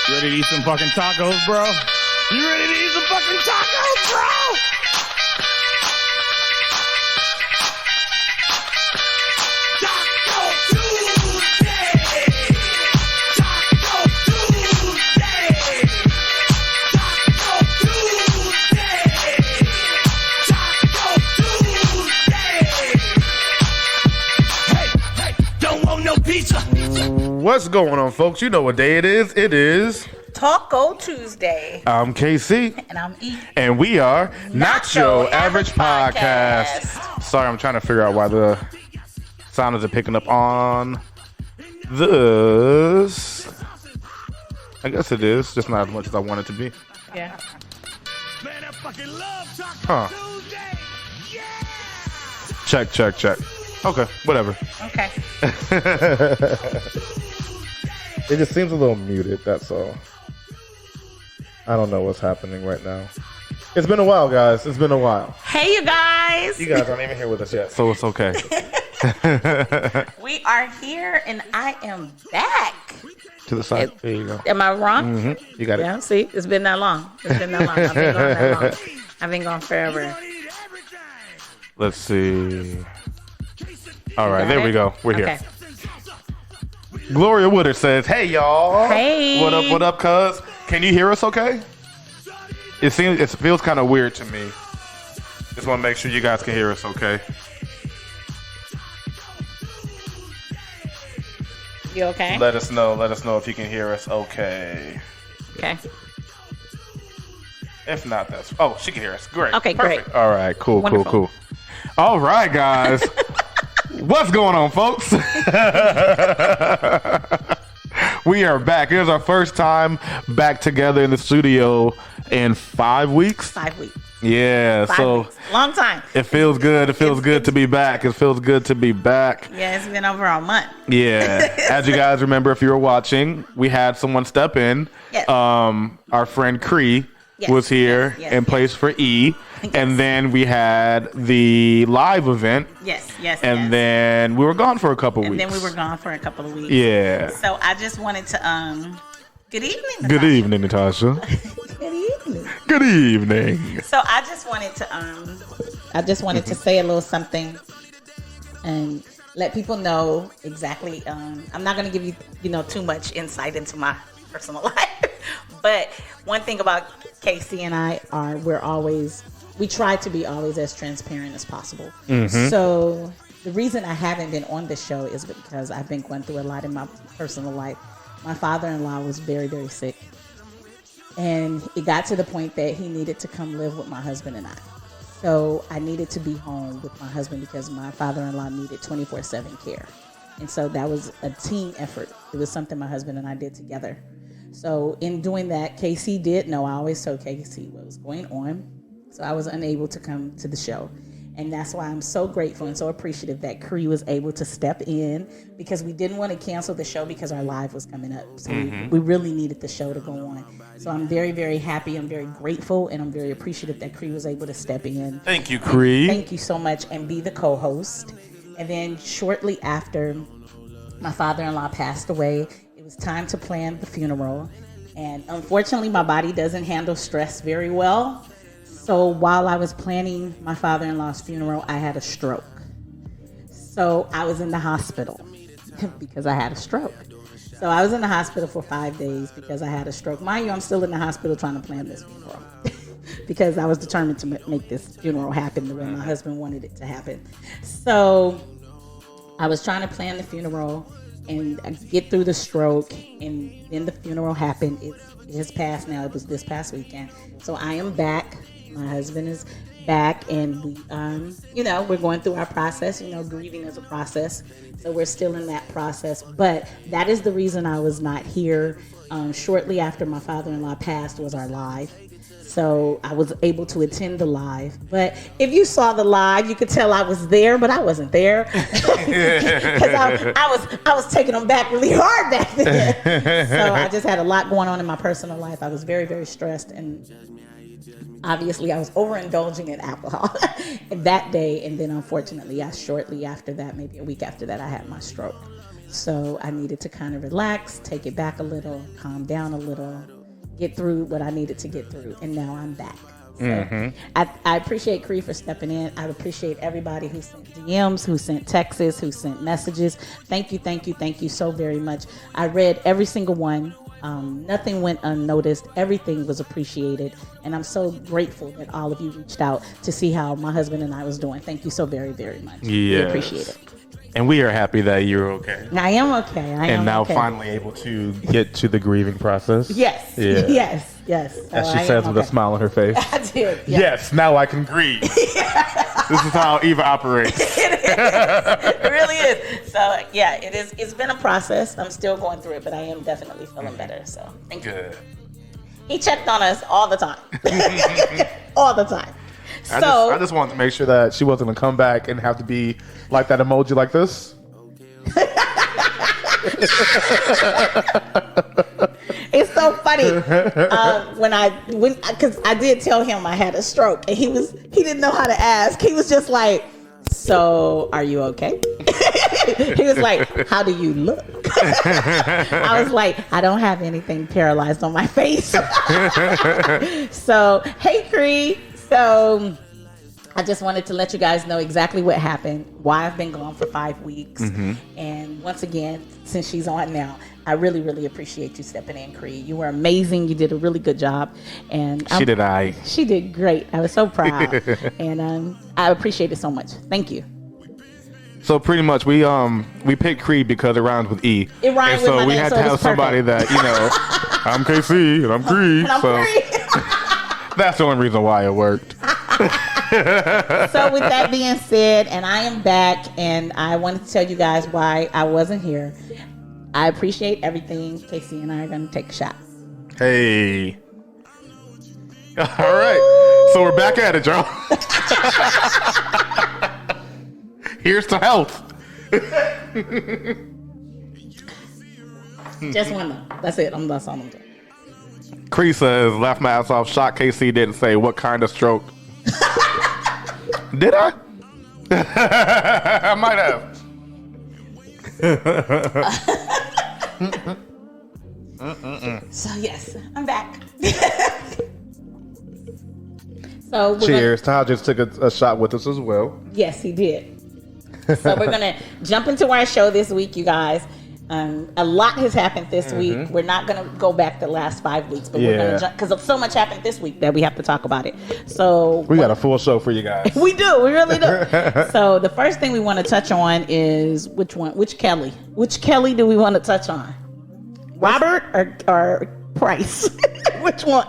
You ready to eat some fucking tacos, bro? You ready to eat some fucking tacos, bro? What's going on, folks? You know what day it is. It is Taco Tuesday. I'm K.C. And I'm E. And we are Not Your Average Podcast. Sorry, I'm trying to figure out why the sound isn't picking up on this. I guess it is, just not as much as I want it to be. Yeah. Huh. Check. Okay, whatever. Okay. It just seems a little muted, that's all. I don't know what's happening right now. It's been a while, guys. It's been a while. Hey, you guys. You guys aren't even here with us yet, so it's okay. We are here, and I am back. To the side. There you go. Am I wrong? Mm-hmm. You got it. Yeah, see? It's been that long. I've been going that long. I've been gone forever. Let's see. All right, there we go. We're here. Gloria Woodard says, "Hey y'all, hey, what up, cuz? Can you hear us? Okay? It feels kind of weird to me. Just want to make sure you guys can hear us. Okay? You okay? Let us know if you can hear us. Okay. Okay. If not, she can hear us. Great. Okay, perfect. Great. All right, cool. Wonderful. Cool. All right, guys." What's going on, folks? We are back. It is our first time back together in the studio in 5 weeks. 5 weeks. Yeah, 5 weeks. Long time. It feels good. It feels good to be back. It feels good to be back. Yeah, it's been over a month. Yeah. As you guys remember, if you were watching, we had someone step in. Yes. Our friend Cree was here in place for E. Yes. And then we had the live event. Yes. And then we were gone for a couple weeks. And then we were gone for a couple of weeks. Yeah. So I just wanted to, good evening, Natasha. Good evening, Natasha. Good evening. Good evening. So I just wanted to say a little something and let people know exactly. I'm not going to give you, too much insight into my personal life. But one thing about K.C. and I are we try to be always as transparent as possible. Mm-hmm. So the reason I haven't been on the show is because I've been going through a lot in my personal life. My father-in-law was very, very sick. And it got to the point that he needed to come live with my husband and I. So I needed to be home with my husband because my father-in-law needed 24/7 care. And so that was a team effort. It was something my husband and I did together. So in doing that, KC did know. I always told KC what was going on. So I was unable to come to the show. And that's why I'm so grateful and so appreciative that Cree was able to step in because we didn't want to cancel the show because our live was coming up. So we really needed the show to go on. So I'm very, very happy. I'm very grateful. And I'm very appreciative that Cree was able to step in. Thank you, Cree. Thank you so much. And be the co-host. And then shortly after my father-in-law passed away, it was time to plan the funeral. And unfortunately, my body doesn't handle stress very well. So while I was planning my father-in-law's funeral, I had a stroke. So I was in the hospital because I had a stroke. So I was in the hospital for 5 days because I had a stroke. Mind you, I'm still in the hospital trying to plan this funeral because I was determined to make this funeral happen the way my husband wanted it to happen. So I was trying to plan the funeral and get through the stroke, and then the funeral happened. It has passed now. It was this past weekend. So I am back. My husband is back, and we, we're going through our process. Grieving is a process, so we're still in that process. But that is the reason I was not here. Shortly after my father-in-law passed was our live. So I was able to attend the live. But if you saw the live, you could tell I was there, but I wasn't there. Because I was taking them back really hard back then. So I just had a lot going on in my personal life. I was very, very stressed. And obviously I was overindulging in alcohol that day. And then unfortunately, shortly after that, maybe a week after that, I had my stroke. So I needed to kind of relax, take it back a little, calm down a little, get through what I needed to get through. And now I'm back. So I appreciate Cree for stepping in. I appreciate everybody who sent DMs, who sent texts, who sent messages. Thank you so very much. I read every single one. Nothing went unnoticed. Everything was appreciated. And I'm so grateful that all of you reached out to see how my husband and I was doing. Thank you so very, very much. Yes. We appreciate it. And we are happy that you're okay. I am okay. And now finally able to get to the grieving process. Yes. Yeah. Yes. As she says with a smile on her face. I did. Yes, now I can grieve. This is how Eva operates. It really is. So yeah, it is. It's been a process. I'm still going through it, but I am definitely feeling better. So thank you. Good. He checked on us all the time. All the time. I just wanted to make sure that she wasn't going to come back and have to be like that emoji like this. It's so funny because I did tell him I had a stroke, and he didn't know how to ask. He was just like, "So, are you okay?" He was like, "How do you look?" I was like, "I don't have anything paralyzed on my face." So, hey, Cree. So, I just wanted to let you guys know exactly what happened, why I've been gone for 5 weeks. And once again, since she's on now, I really, really appreciate you stepping in, Cree. You were amazing. You did a really good job. And She did great. I was so proud. And I appreciate it so much. Thank you. So pretty much we picked Cree because it rhymes with E. It rhymes with my name, we had so to it have was somebody perfect. that, I'm KC and I'm Cree. And I'm so Cree. that's the only reason why it worked. So with that being said, and I am back, and I wanted to tell you guys why I wasn't here. I appreciate everything. KC and I are going to take a shot. Hey. All right. So we're back at it, y'all. Here's to health. Just one though. That's it. That's all I'm doing. Cree says, laugh my ass off. Shocked KC didn't say what kind of stroke. Did I? I might have. So yes, I'm back. So Cheers. Ty just took a shot with us as well. Yes, he did. So we're gonna jump into our show this week, you guys. A lot has happened this week. We're not gonna go back the last 5 weeks, but we're gonna jump because so much happened this week that we have to talk about it. So we got a full show for you guys. We do. We really do. So the first thing we want to touch on is which one? Which Kelly? Which Kelly do we want to touch on? Robert or Price? Which one?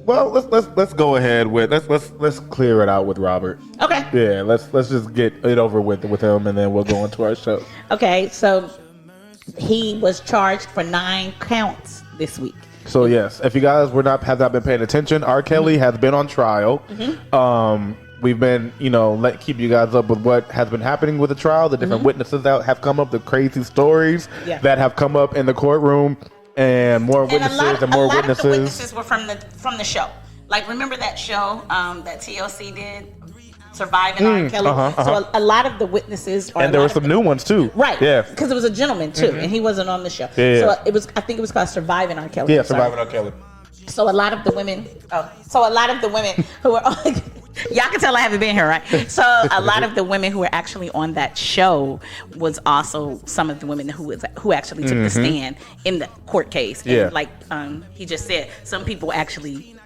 Well, let's go ahead with let's clear it out with Robert. Okay. Yeah, let's just get it over with him, and then we'll go into our show. Okay, so he was charged for 9 counts this week. So yes, if you guys have not been paying attention, R. Kelly has been on trial. We've been, keep you guys up with what has been happening with the trial, the different witnesses that have come up, the crazy stories that have come up in the courtroom. And more witnesses and more witnesses. Of the witnesses were from the show. Like, remember that show that TLC did, Surviving R. Kelly? So a lot of the witnesses are. And there were some new ones too. Right. Yeah. Because it was a gentleman too, and he wasn't on the show. Yeah. So I think it was called Surviving R. Kelly. Yeah, Surviving R. Kelly. So a lot of the women who were on, y'all can tell I haven't been here, right? So a lot of the women who were actually on that show was also some of the women who actually took the stand in the court case. And like he just said, some people actually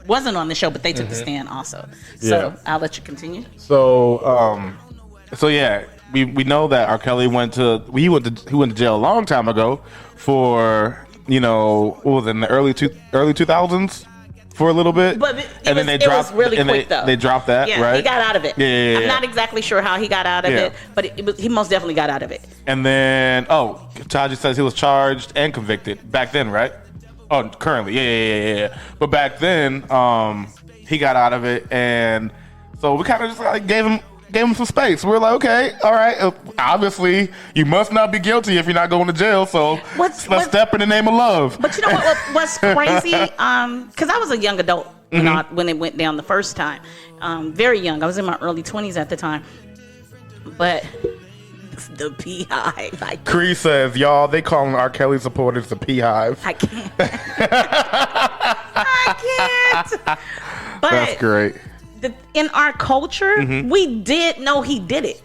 wasn't on the show, but they took the stand also. So I'll let you continue. So yeah, we know that R. Kelly went to jail a long time ago for. What was it, in the early 2000s for a little bit? But it was really quick, though. They dropped that, right? He got out of it. Yeah. I'm not exactly sure how he got out of it, but he most definitely got out of it. And then, Taji says he was charged and convicted back then, right? Oh, currently, yeah. But back then, he got out of it, and so we kind of just gave him some space. We're like, okay, all right. Obviously, you must not be guilty if you're not going to jail. So let's step in the name of love. But you know what's crazy? Because I was a young adult when it went down the first time. Very young. I was in my early 20s at the time. But The Beehive. Cree says, y'all, they calling R. Kelly supporters the Beehive. I can't. I can't. But that's great. In our culture, we did know he did it.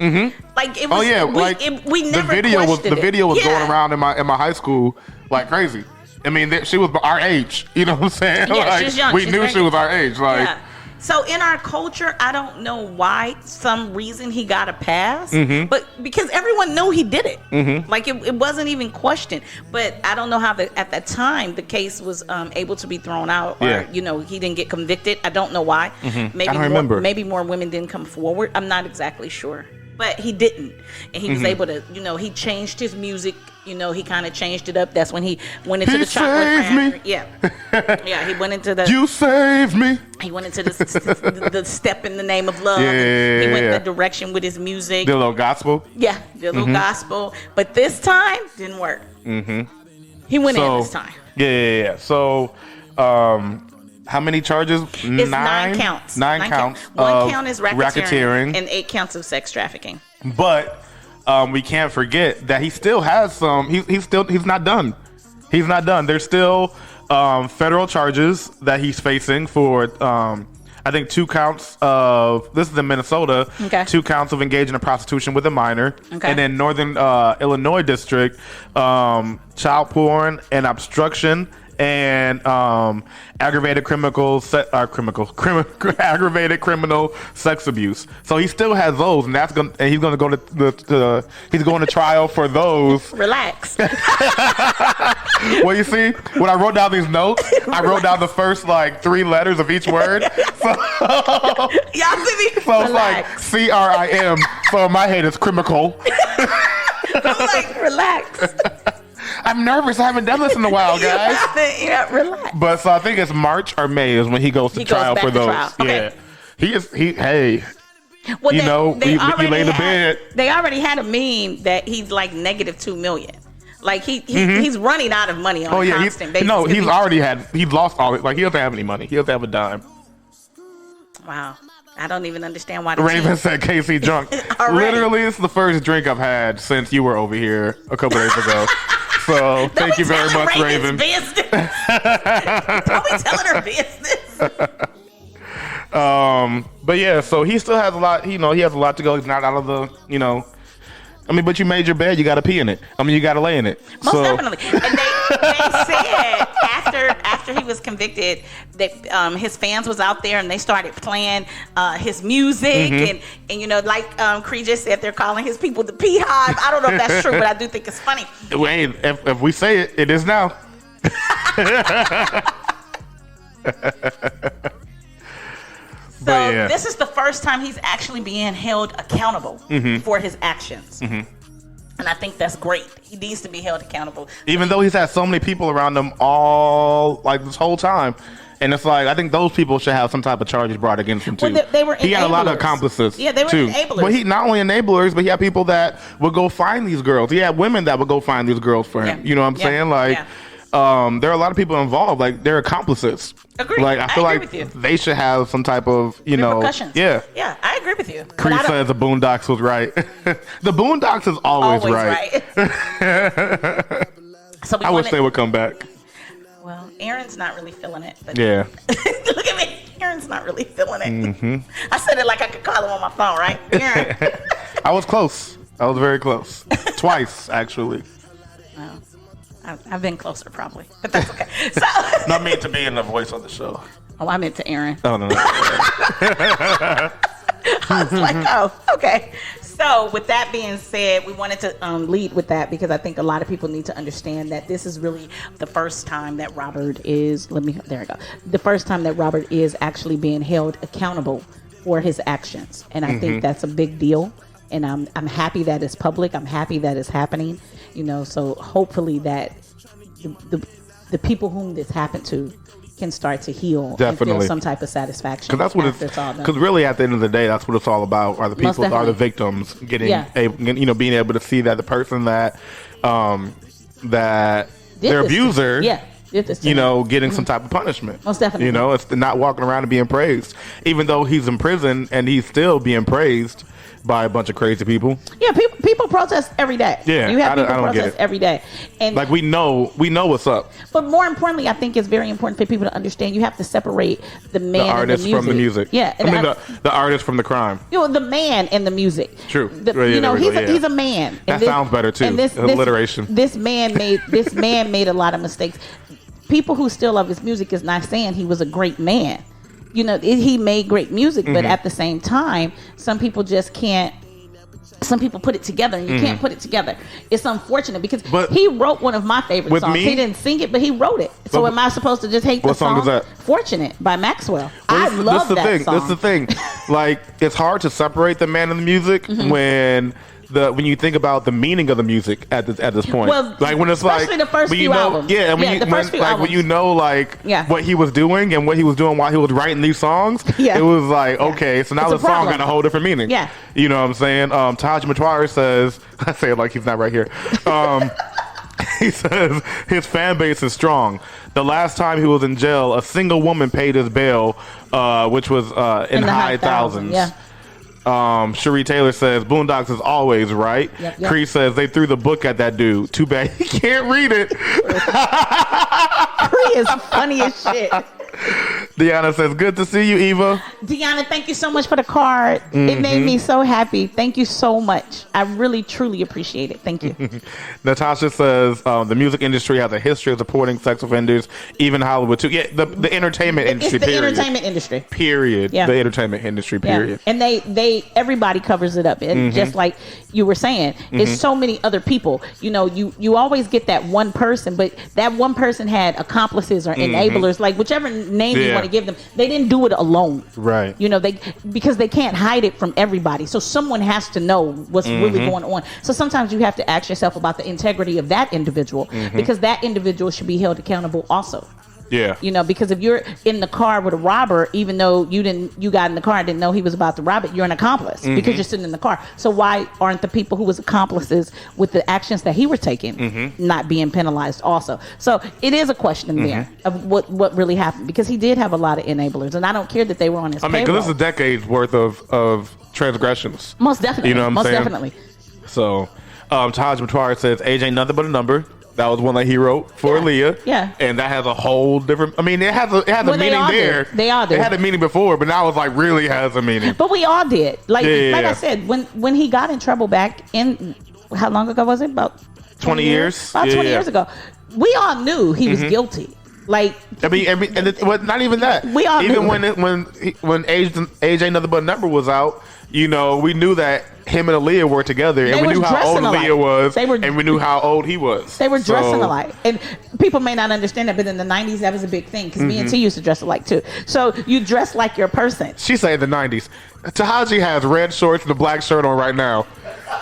Like it was. Oh yeah, we never the video was questioned it. going around in my high school like crazy. I mean, she was our age. You know what I'm saying? Yeah, like, she's young. We knew she was our age. Like, yeah. So in our culture, I don't know why, some reason he got a pass, but because everyone knew he did it. Like it wasn't even questioned. But I don't know how at that time the case was able to be thrown out, or he didn't get convicted. I don't know why. Maybe I don't remember. Maybe more women didn't come forward. I'm not exactly sure. But he didn't, and he was able to. He changed his music. He kind of changed it up. That's when he went into the chocolate factory. Yeah, he went into the. You saved me. He went into the step in the name of love. Yeah, he went the direction with his music. The little gospel. Yeah, the little gospel. But this time didn't work. He went in this time. Yeah. So, how many charges? It's 9 counts. 9 counts. One count is racketeering, racketeering, and 8 counts of sex trafficking. But we can't forget that he still has some. He's not done. He's not done. There's still federal charges that he's facing for. I think 2 counts of. This is in Minnesota. Okay. 2 counts of engaging in prostitution with a minor. Okay. And then Northern Illinois district, child porn and obstruction. And aggravated aggravated criminal sex abuse. So he still has those, and he's going to go to he's going to trial for those. Relax. Well, you see, when I wrote down these notes, I wrote down the first 3 letters of each word. So, it's like CRIM. So in my head, it's criminal. I'm like, relax. I'm nervous. I haven't done this in a while, guys. Yeah, relax. But so I think it's March or May is when he goes to trial for those. Okay. Yeah, hey. Well, you lay in the bed. They already had a meme that he's like -2 million. Like he's running out of money on a constant basis. No, he's lost all it. Like he doesn't have any money. He doesn't have a dime. Wow. I don't even understand why. Raven said KC drunk. Literally, it's the first drink I've had since you were over here a couple days ago. So thank you very much, Raven. Business. Don't be telling her business. But yeah, so he still has a lot. He has a lot to go. He's not out of the. But you made your bed. You got to pee in it. You got to lay in it. Most definitely. And they said after he was convicted that his fans was out there and they started playing his music and like Cree just said, they're calling his people the Beehive. I don't know if that's true, but I do think it's funny. Wait, if we say it, it is now. So this is the first time he's actually being held accountable for his actions. And I think that's great. He needs to be held accountable. Even though he's had so many people around him all this whole time. And it's I think those people should have some type of charges brought against him too. Well, they were enablers. He had a lot of accomplices. Yeah, they were too. enablers. But he not only enablers, but he had people that would go find these girls. He had women that would go find these girls for him. You know what I'm saying? There are a lot of people involved. They're accomplices. Agreed. I feel like they should have some type of, repercussions. Yeah. Yeah, I agree with you. Cree says the Boondocks was right. The Boondocks is always right. So I wish they would come back. Well, Aaron's not really feeling it. But yeah. Look at me. Aaron's not really feeling it. I said it like I could call him on my phone, right? Aaron. I was close. I was very close. Twice, actually. Well, I've been closer, probably. But that's okay. So, not meant to be in the voice of the show. Oh, I meant to Aaron. Oh, no. I was like, oh, okay. So with that being said, we wanted to lead with that because I think a lot of people need to understand that this is really the first time that Robert is, the first time that Robert is actually being held accountable for his actions. And I think that's a big deal. And I'm happy that it's public. I'm happy that it's happening. So hopefully that the people whom this happened to can start to heal and feel some type of satisfaction. Because that's what it's all done. Because really, at the end of the day, that's what it's all about. Are the people, are the victims being able to see that the person that their abuser getting some type of punishment. Most definitely. It's not walking around and being praised, even though he's in prison and he's still being praised by a bunch of crazy people. Yeah, people protest every day. Yeah, you have people I don't protest every day, and like we know what's up. But more importantly, I think it's very important for people to understand you have to separate the man, the artist and the music. from the music. Yeah, the artist from the crime. The man and the music. True. He's a man. That sounds better too. And alliteration. This man made a lot of mistakes. People who still love his music is not saying he was a great man. He made great music, but at the same time, some people just can't. Some people put it together, and you can't put it together. It's unfortunate because he wrote one of my favorite songs. He didn't sing it, but he wrote it. So am I supposed to just hate the song? What song is that? "Fortunate" by Maxwell. I love that song. That's the thing. Like, it's hard to separate the man and the music when you think about the meaning of the music at this point. Well, like when it's especially the first few albums. Yeah, when what he was doing and what he was doing while he was writing these songs, it was like, okay, so now the song got a whole different meaning. Yeah. You know what I'm saying? Taj Matwari says, I say it like he's not right here. He says his fan base is strong. The last time he was in jail, a single woman paid his bail, which was in the high thousands. Yeah. Cherie Taylor says Boondocks is always right. Yep. Cree says they threw the book at that dude. Too bad he can't read it. Cree is funny as shit. Deanna says, good to see you, Eva. Deanna, thank you so much for the card. It made me so happy. Thank you so much. I really, truly appreciate it. Thank you. Natasha says, the music industry has a history of supporting sex offenders, even Hollywood too. Yeah, the entertainment industry, it's the period. entertainment industry. Period. Yeah. The entertainment industry, period. Yeah. And everybody covers it up. And just like you were saying, it's so many other people. You always get that one person, but that one person had accomplices or enablers, like whichever name you want to give them. They didn't do it alone. Right. Because they can't hide it from everybody. So someone has to know what's really going on. So sometimes you have to ask yourself about the integrity of that individual, because that individual should be held accountable also. Yeah. Because if you're in the car with a robber, even though you got in the car and didn't know he was about to rob it, you're an accomplice because you're sitting in the car. So why aren't the people who was accomplices with the actions that he were taking not being penalized also? So it is a question there of what really happened, because he did have a lot of enablers, and I don't care that they were on his payroll. Because this is a decade's worth of transgressions. Most definitely. You know what I'm saying? Most definitely. So, Taj Matwari says age ain't nothing but a number. That was one that he wrote for Aaliyah. Yeah. And that has a whole different... I mean, it has a meaning there. They all did. It had a meaning before, but now it's like really has a meaning. But we all did. Like I said, when he got in trouble back in... How long ago was it? About 20 years? About 20 years ago. We all knew he was guilty. Like... I mean, not even that. We all even knew. when Age Ain't Nothing But a Number was out, we knew that him and Aaliyah were together, and we knew how old Aaliyah was, and we knew how old he was. They were dressing alike. And people may not understand that, but in the 90s, that was a big thing, because me and T used to dress alike, too. So you dress like your person. She said the 90s. Tahaji has red shorts and a black shirt on right now.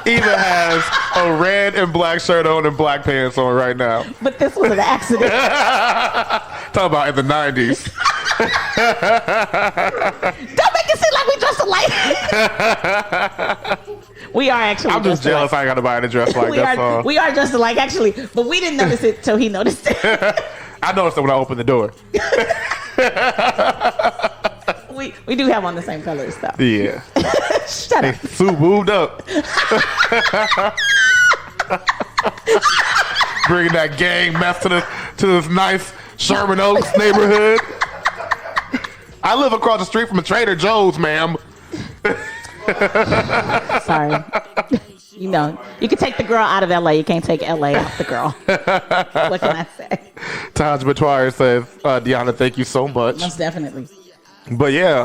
Eva has a red and black shirt on and black pants on right now. But this was an accident. Talk about in the 90s. Don't make it seem like we dress alike. We are actually. I'm just jealous I ain't got nobody to dress like that. We are dressed alike, actually, but we didn't notice it till he noticed it. I noticed it when I opened the door. We do have on the same colors, though. Yeah. Shut up. Sue moved up. Bringing that gang mess to this nice Sherman Oaks neighborhood. I live across the street from a Trader Joe's, ma'am. Sorry. You can take the girl out of LA. You can't take LA off the girl. What can I say? Taj Matwari says, Deanna, thank you so much. Most definitely. But yeah,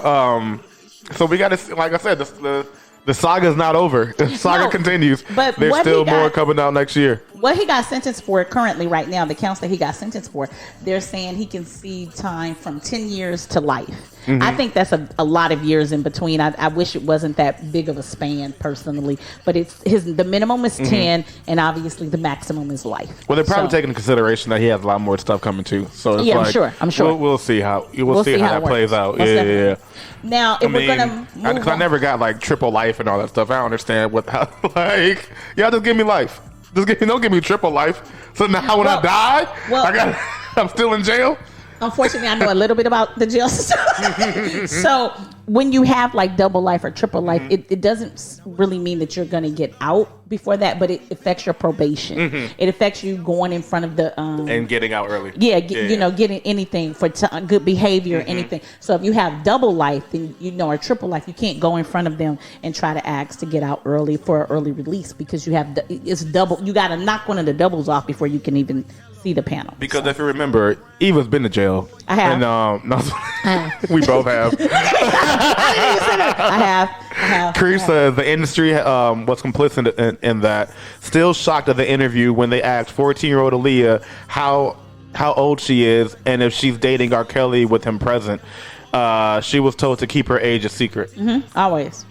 so we got to, like I said, the saga's not over. The saga continues. But there's still more coming out next year. What he got sentenced for currently right now, the counts that he got sentenced for, they're saying he can see time from 10 years to life. I think that's a lot of years in between. I wish it wasn't that big of a span personally, but the minimum is 10, and obviously the maximum is life. Well, they're probably taking into consideration that he has a lot more stuff coming too. So it's I'm sure. We'll see how that plays out. Yeah. Now, if we're gonna move because I never got like triple life and all that stuff. I don't understand y'all just give me life. Don't give me triple life. So now when I die, I got. I'm still in jail? Unfortunately, I know a little bit about the jail system. So when you have like double life or triple life, it doesn't really mean that you're going to get out before that, but it affects your probation. It affects you going in front of the and getting out early. You know, getting anything for good behavior, anything. So if you have double life, then or triple life, you can't go in front of them and try to ask to get out early for an early release because it's double. You got to knock one of the doubles off before you can even see the panel. Because if you remember, Eva's been to jail. I have. And, we both have. I have. Cree says the industry was complicit in that. Still shocked at the interview when they asked 14-year-old Aaliyah how old she is and if she's dating R. Kelly with him present. She was told to keep her age a secret. Always.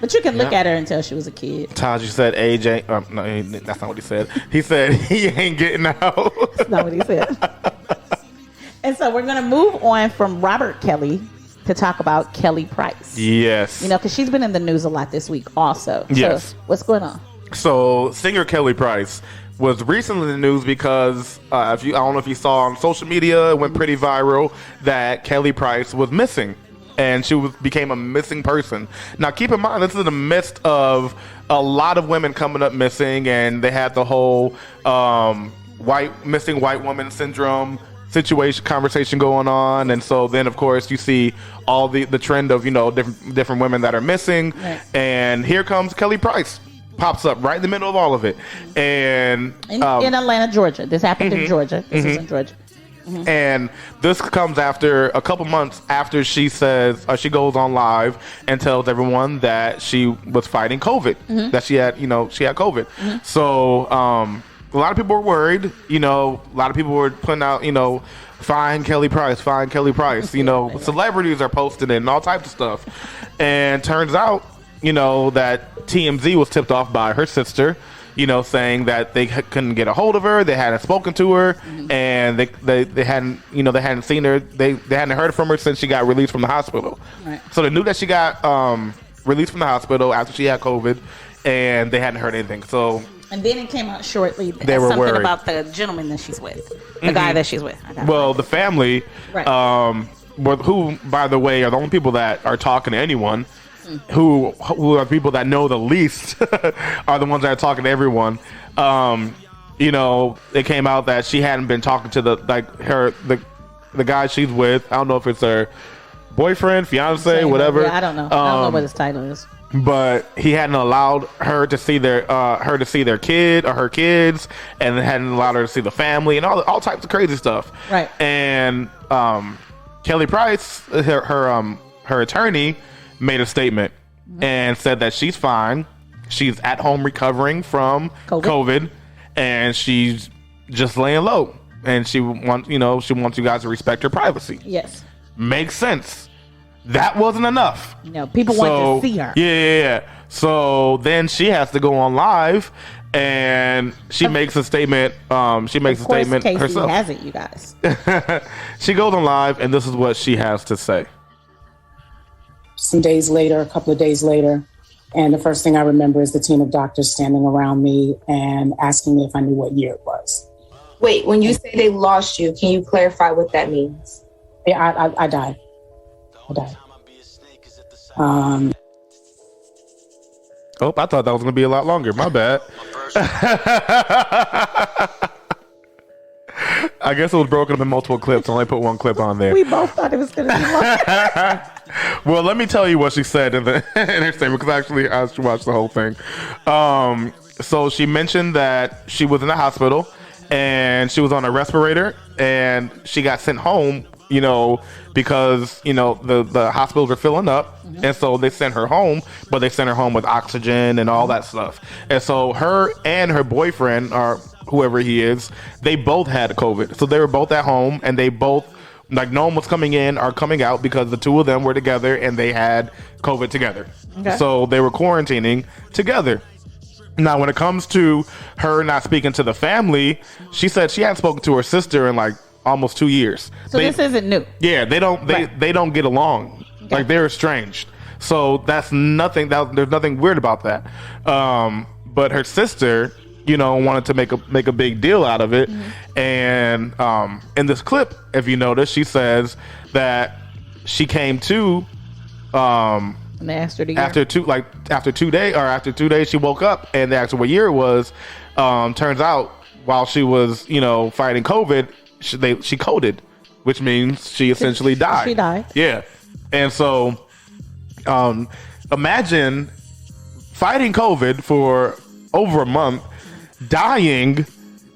But you can look at her and tell she was a kid. Taji said age ain't... no, that's not what he said. He said he ain't getting out. That's not what he said. And so we're going to move on from Robert Kelly to talk about Kelly Price. Yes. Because she's been in the news a lot this week also. Yes. So what's going on? So singer Kelly Price was recently in the news because I don't know if you saw on social media, it went pretty viral that Kelly Price was missing. And she became a missing person. Now, keep in mind, this is in the midst of a lot of women coming up missing, and they had the whole missing white woman syndrome conversation going on. And so then, of course, you see all the trend of different women that are missing. Right. And here comes Kelly Price. Pops up right in the middle of all of it. And in Atlanta, Georgia. This happened in Georgia. This is in Georgia. And this comes after a couple months after she says she goes on live and tells everyone that she was fighting COVID, that she had COVID. So a lot of people were worried. A lot of people were putting out, find Kelly Price, find Kelly Price. Celebrities are posting it and all types of stuff. And turns out, that TMZ was tipped off by her sister. Saying that they couldn't get a hold of her, they hadn't spoken to her, and they hadn't seen her, they hadn't heard from her since she got released from the hospital. Right. So they knew that she got released from the hospital after she had COVID, and they hadn't heard anything. So. And then it came out shortly they were something worried about the gentleman that she's with, the guy that she's with. Well, the family, right. Who, by the way, are the only people that are talking to anyone. Who are people that know the least are the ones that are talking to everyone. It came out that she hadn't been talking to the guy she's with. I don't know if it's her boyfriend, fiance, whatever. Yeah, I don't know. I don't know what his title is. But he hadn't allowed her to see their kid or her kids, and hadn't allowed her to see the family and all types of crazy stuff. Right. And Kelly Price, her attorney, made a statement and said that she's fine. She's at home recovering from COVID, and she's just laying low. And she wants you guys to respect her privacy. Yes. Makes sense. That wasn't enough. People want to see her. Yeah. So then she has to go on live, and she makes a statement. She makes a statement K.C. herself. has it, you guys. She goes on live, and this is what she has to say. Some days later, a couple of days later, and the first thing I remember is the team of doctors standing around me and asking me if I knew what year it was. Wait, when you say they lost you, can you clarify what that means? Yeah, I died. I died. Oh, I thought that was going to be a lot longer. My bad. I guess it was broken up in multiple clips. I only put one clip on there. We both thought it was going to be long. Well, let me tell you what she said in her statement, because actually I watched the whole thing. So she mentioned that she was in the hospital and she was on a respirator, and she got sent home, because, the hospitals are filling up. And so they sent her home, but they sent her home with oxygen and all that stuff. And so her and her boyfriend, or whoever he is, they both had COVID. So they were both at home, and they both, no one was coming in or coming out because the two of them were together and they had COVID together. Okay. So they were quarantining together. Now, when it comes to her not speaking to the family, she said she hadn't spoken to her sister in almost 2 years. So this isn't new. Yeah, they don't get along. Okay. They're estranged. So that's nothing. There's nothing weird about that. But her sister wanted to make a big deal out of it. And in this clip, if you notice, she says that she came to And they asked her to after 2 days she woke up and they asked her what year it was. Turns out while she was fighting COVID, she coded, which means she essentially died. She died. Yeah. And so imagine fighting COVID for over a month, dying,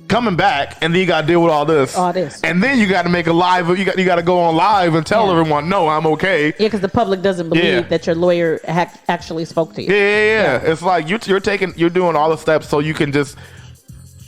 coming back, and then you got to deal with all this. And then you got to make a live. You got to go on live and tell everyone, no, I'm okay. Yeah, because the public doesn't believe that your lawyer actually spoke to you. Yeah. It's like you're doing all the steps so you can just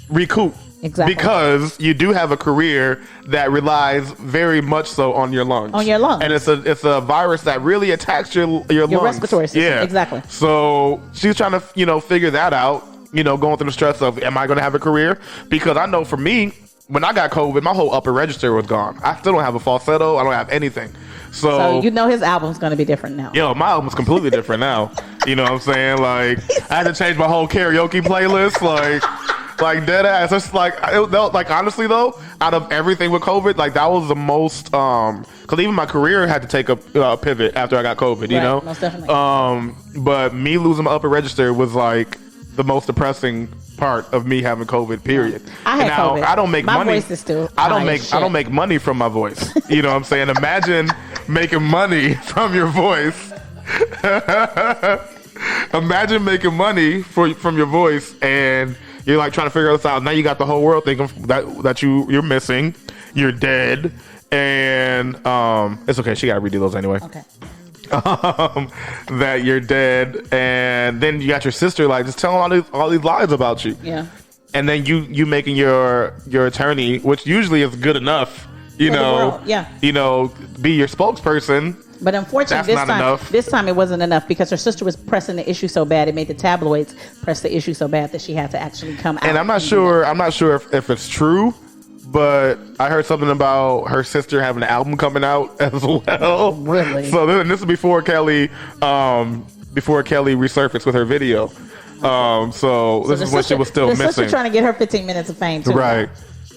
recoup. Exactly. Because you do have a career that relies very much so on your lungs. And it's a virus that really attacks your lungs. Your respiratory system. Yeah. Exactly. So she's trying to, figure that out, going through the stress of, am I going to have a career? Because I know for me, when I got COVID, my whole upper register was gone. I still don't have a falsetto. I don't have anything. So his album's going to be different now. My album's completely different now. You know what I'm saying? Like, I had to change my whole karaoke playlist. Like dead ass. It's like honestly though, out of everything with COVID, like that was the most because even my career had to take a pivot after I got COVID. Right, most definitely. But me losing my upper register was like the most depressing part of me having COVID. Period. I had COVID. I don't make my money. My voice is still. I don't make money from my voice. You know what I'm saying? Imagine making money from your voice. Imagine making money from your voice and you're like trying to figure this out. Now you got the whole world thinking that you're missing, you're dead, and it's okay. She got to redo those anyway. Okay. That you're dead, and then you got your sister like just telling all these lies about you. Yeah. And then you making your attorney, which usually is good enough, be your spokesperson. But unfortunately, this time it wasn't enough because her sister was pressing the issue so bad. It made the tabloids press the issue so bad that she had to actually come out. And I'm not sure if it's true, but I heard something about her sister having an album coming out as well. Really? So this is before Kelly resurfaced with her video. So this is when she was still missing. The sister trying to get her 15 minutes of fame too. Right.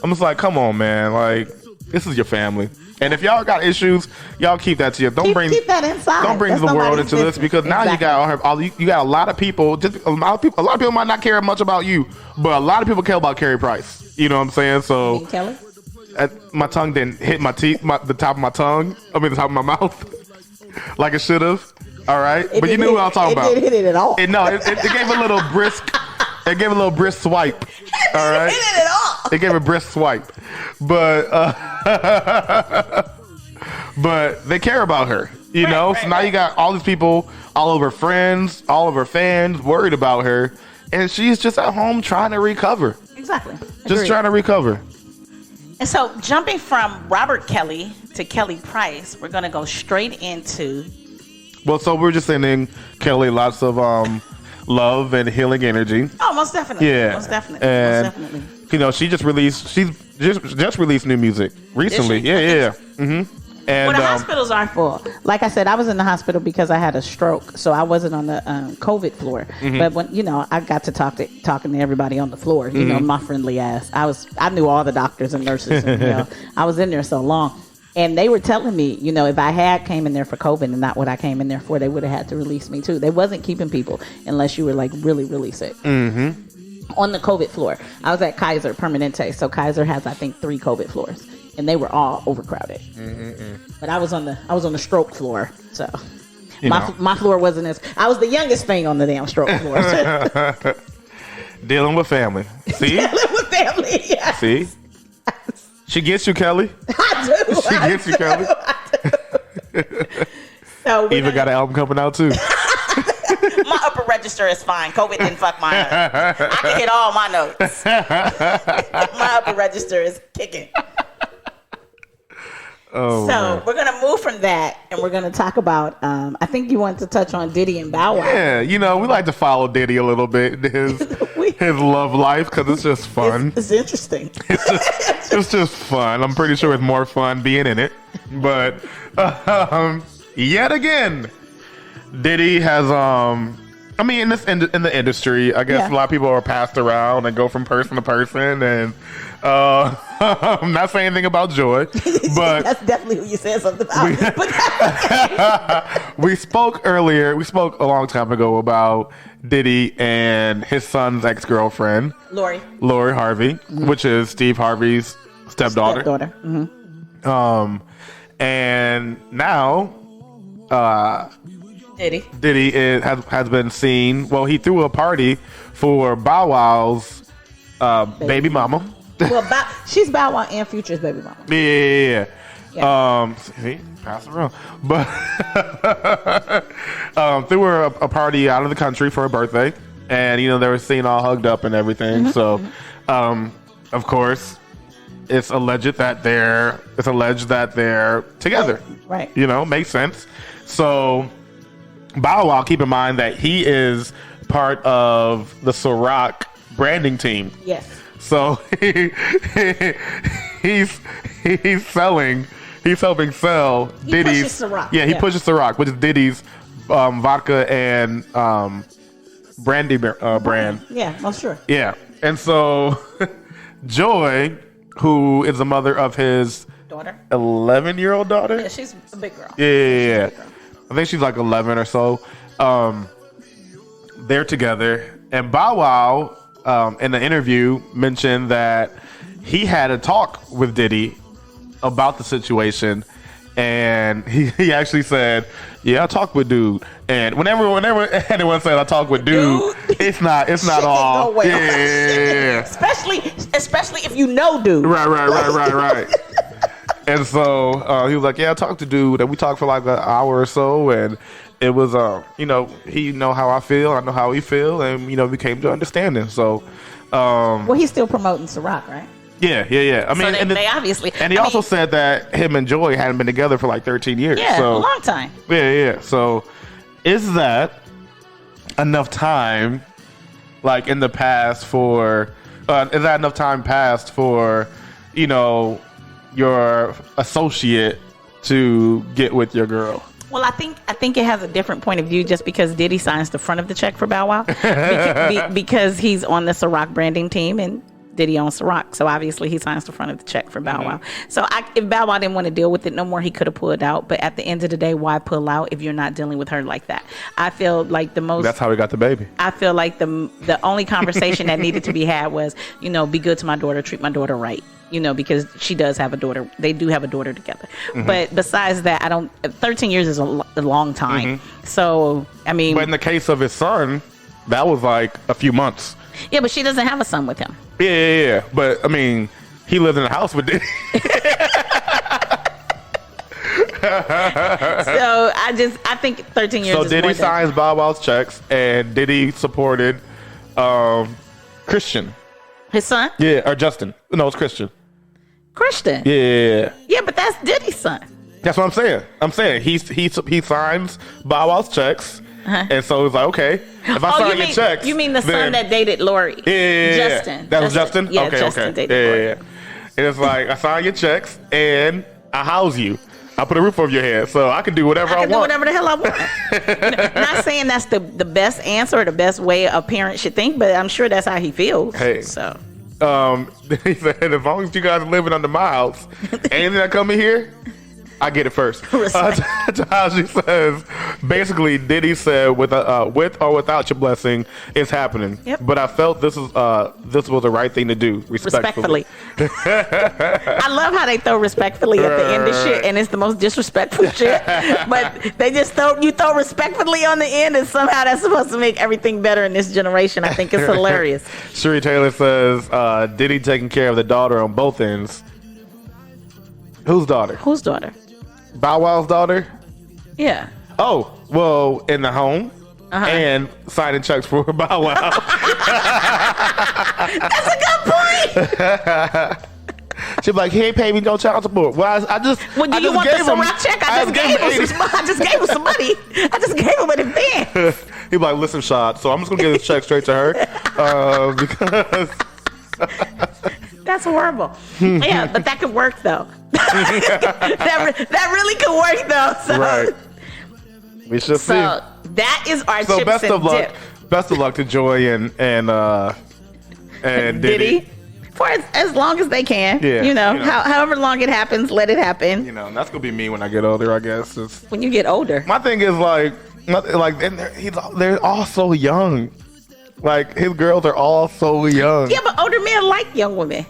I'm just like, come on, man. Like, this is your family. And if y'all got issues, y'all keep that to you. Don't bring that inside. Don't bring the world into this because now you got a lot of people. A lot of people might not care much about you, but a lot of people care about Carey Price. You know what I'm saying? So Kelly, my tongue didn't hit my teeth, the top of my tongue. I mean, the top of my mouth, like it should have. All right, but you knew what I was talking about. It didn't hit it at all. It gave a little brisk. It gave a little brisk swipe. All right. It didn't hit it at all. It gave a brisk swipe, but but they care about her, So now you got all these people, all of her friends, all of her fans worried about her, and she's just at home trying to recover. Exactly. Just trying to recover. And so, jumping from Robert Kelly to Kelly Price, we're going to go straight into. Well, so we're just sending Kelly lots of love and healing energy. Oh, most definitely. Yeah, most definitely. And, most definitely. She's just released new music recently. Yeah. Mm-hmm. And the hospitals are full. Like I said, I was in the hospital because I had a stroke, so I wasn't on the COVID floor. Mm-hmm. But when I got to talking to everybody on the floor, my friendly ass. I knew all the doctors and nurses. And, I was in there so long, and they were telling me, if I had came in there for COVID and not what I came in there for, they would have had to release me too. They wasn't keeping people unless you were like really, really sick. Mm-hmm. On the COVID floor, I was at Kaiser Permanente, so Kaiser has I think 3 COVID floors. And they were all overcrowded. But I was on the stroke floor, so my floor wasn't as. I was the youngest thing on the damn stroke floor. Dealing with family. See? Dealing with family. Yes. See? She gets you, Kelly. I do. She gets you, Kelly. So Eva got an album coming out too. My upper register is fine. COVID didn't fuck mine up. I can hit all my notes. My upper register is kicking. Oh, so we're gonna move from that, and we're gonna talk about. I think you wanted to touch on Diddy and Bow Wow. Yeah, we like to follow Diddy a little bit, his love life, because it's just fun. It's interesting. It's just fun. I'm pretty sure it's more fun being in it. But yet again, Diddy has I mean, in the industry, I guess a lot of people are passed around and go from person to person, and I'm not saying anything about Joy, but that's definitely who you said something about. We spoke earlier. We spoke a long time ago about Diddy and his son's ex-girlfriend, Laurie Harvey, which is Steve Harvey's stepdaughter. Mm-hmm. And now, Diddy has been seen. Well, he threw a party for Bow Wow's baby mama. Well, she's Bow Wow and Future's baby mama. Yeah. See, pass it around. But threw her a party out of the country for her birthday, and they were seen all hugged up and everything. Mm-hmm. So, of course, it's alleged that they're together. Right. Makes sense. So, Bow Wow, keep in mind that he is part of the Ciroc branding team. Yes. So he's helping sell Diddy's Ciroc. Yeah, he pushes Ciroc, which is Diddy's vodka and brandy brand. Yeah, well, sure. Yeah, and so Joy, who is the mother of his daughter, 11-year-old daughter. Yeah, she's a big girl. Yeah. I think she's like 11 or so. They're together, and Bow Wow, in the interview, mentioned that he had a talk with Diddy about the situation, and he actually said, "Yeah, I talked with dude." And whenever anyone said I talked with dude, it's not all. Yeah. Especially if you know dude. Right. And so he was like, "Yeah, I talked to dude, and we talked for like an hour or so, and it was, he know how I feel, I know how he feel, and we came to understanding." So, well, he's still promoting Ciroc, right? Yeah. I mean, so they obviously, and he also said that him and Joy hadn't been together for like 13 years. Yeah, so, a long time. Yeah. So, is that enough time, like in the past for? Is that enough time passed for, your associate to get with your girl? Well, I think it has a different point of view just because Diddy signs the front of the check for Bow Wow because he's on the Ciroc branding team and Diddy owns Ciroc, so obviously he signs the front of the check for Bow Wow. So if Bow Wow didn't want to deal with it no more, he could have pulled out. But at the end of the day, why pull out if you're not dealing with her like that? I feel like that's how we got the baby. I feel like the only conversation that needed to be had was, be good to my daughter, treat my daughter right. Because she does have a daughter. They do have a daughter together. Mm-hmm. But besides that, 13 years is a long time. Mm-hmm. So, I mean. But in the case of his son, that was like a few months. Yeah, but she doesn't have a son with him. Yeah. But, I mean, he lived in a house with Diddy. So, I think 13 years is Diddy more signs Bow Wow's checks, and Diddy supported Christian. His son? Yeah, or Justin. No, it's Christian. Yeah. Yeah, but that's Diddy's son. That's what I'm saying. He signs Bow Wow's checks, and so it's like, okay, if I sign your checks, you mean the son that dated Laurie? Yeah. Justin. That was Justin. Yeah, okay. Justin dated Laurie. Yeah. And it's like I sign your checks and I house you. I put a roof over your head, so I can do whatever I want. Do whatever the hell I want. Not saying that's the best answer or the best way a parent should think, but I'm sure that's how he feels. Hey, so. He said, as long as you guys are living under my house, anything that come in here, I get it first. Taji says, basically, Diddy said, with or without your blessing, it's happening. Yep. But I felt this was the right thing to do, respectfully. I love how they throw respectfully at the end of shit, and it's the most disrespectful shit. But they just throw respectfully on the end, and somehow that's supposed to make everything better in this generation. I think it's hilarious. Sheree Taylor says, Diddy taking care of the daughter on both ends. Whose daughter? Whose daughter? Bow Wow's daughter? Yeah. Oh, well, in the home and signing checks for Bow Wow. That's a good point. She'd be like, he ain't paying me no child support. Well, I just Well, do you want the Ciroc check? I just gave him some money. I just gave him an advance. He'd be like, listen, Shad, so I'm just going to give this check straight to her because... That's horrible. Yeah, but that could work, though. that really could work, though. So. Right. We should see. So that is our so chips best and of luck. dip. best of luck to Joy and Diddy. For as long as they can. Yeah, however long it happens, let it happen. And that's gonna be me when I get older, I guess. When you get older. My thing is and they're all so young. Like his girls are all so young. Yeah, but older men like young women.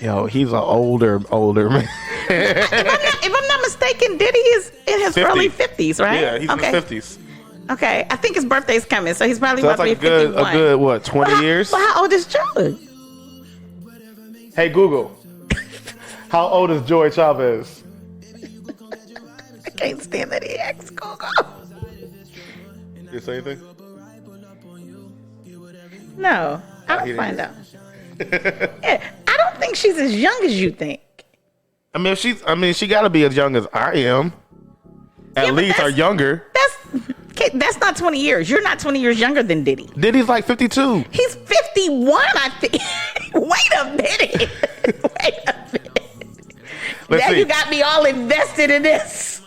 Yo, he's an older man. If I'm not mistaken, Diddy is in his 50. Early 50s, right? Yeah, he's in his 50s. Okay, I think his birthday's coming, so he's probably so about to be 51. A good, what, 20 years? Well, how old is Joy? Hey, Google. How old is Joy Chavez? I can't stand that he asks Google. Did you say anything? No, I'll find out. Yeah, I don't think she's as young as you think. She got to be as young as I am. At least, or younger. That's not 20 years. You're not 20 years younger than Diddy. Diddy's like 52. He's 51, I think. Wait a minute. Now you got me all invested in this.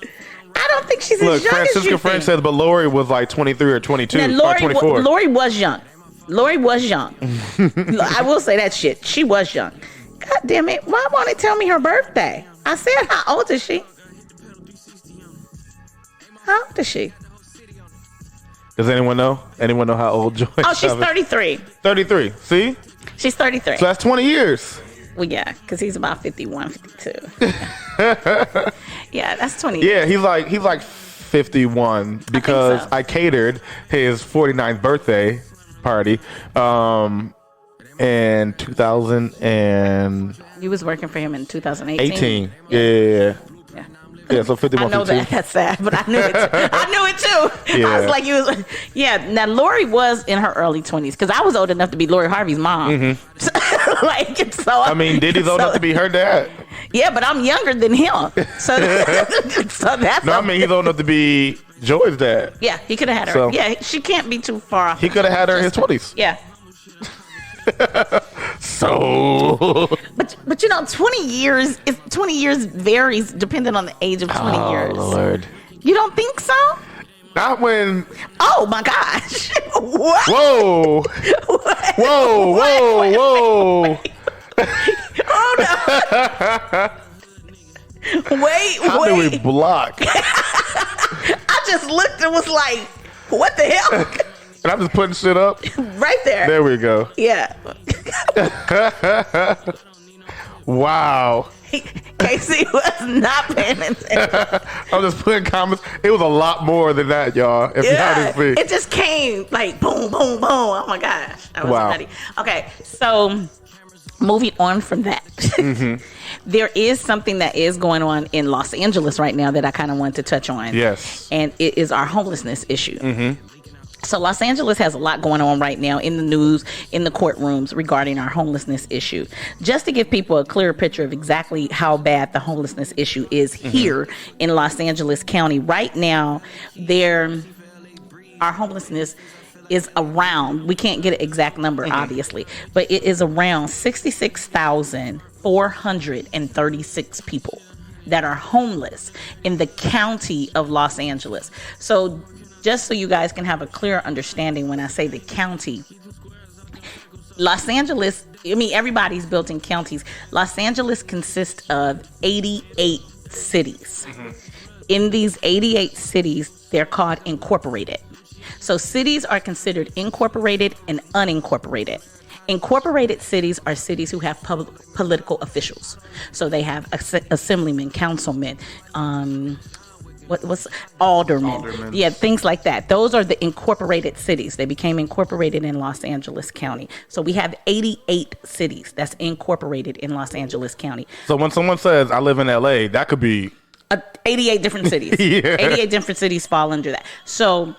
I don't think she's as young Francisca as you French think. says, but Laurie was like 23 or 22 or 24. Laurie was young. I will say that shit. She was young. God damn it. Why won't it tell me her birthday? I said, how old is she? How old is she? Does anyone know? Anyone know how old Joy is? Oh, she's 33. 33. See? She's 33. So that's 20 years. Well, yeah, because he's about 51, 52. Yeah, that's 20 years. Yeah, he's like 51 because I catered his 49th birthday party in 2000 and... You was working for him in 2018? 18. Yeah. Yeah, so 51, I know 52. that's sad, but I knew it too. Yeah. I was like, now Laurie was in her early 20s because I was old enough to be Laurie Harvey's mom. Mm-hmm. Diddy's old enough to be her dad. Yeah, but I'm younger than him. So that's... No, he's old enough to be Joy's dad. Yeah, he could have had her. So, yeah, she can't be too far off. He could have had her in his 20s. Yeah. So, but 20 years varies depending on the age of 20 years. Oh Lord, you don't think so? Not when. Oh my gosh! What? Whoa! Whoa! Hold on. Wait. How do we block? I just looked and was like, "What the hell?" And I'm just putting shit up. Right there. There we go. Yeah. Wow. K.C. was not paying attention. I'm just putting comments. It was a lot more than that, y'all. If y'all didn't see. It just came like boom, boom, boom. Oh my gosh. That was nutty. Okay, so moving on from that. Mm-hmm. There is something that is going on in Los Angeles right now that I kind of want to touch on. Yes. And it is our homelessness issue. Mm-hmm. So Los Angeles has a lot going on right now in the news, in the courtrooms regarding our homelessness issue. Just to give people a clearer picture of exactly how bad the homelessness issue is here in Los Angeles County. Right now, our homelessness is around, we can't get an exact number, obviously, but it is around 66,436 people that are homeless in the county of Los Angeles. So just so you guys can have a clear understanding when I say the county, Los Angeles, everybody's built in counties. Los Angeles consists of 88 cities. Mm-hmm. In these 88 cities, they're called incorporated. So cities are considered incorporated and unincorporated. Incorporated cities are cities who have political officials. So they have assemblymen, councilmen, what's aldermen. Yeah, things like that. Those are the incorporated cities. They became incorporated in Los Angeles County. So we have 88 cities that's incorporated in Los Angeles County. So when someone says, I live in LA, that could be 88 different cities. Yeah. 88 different cities fall under that. So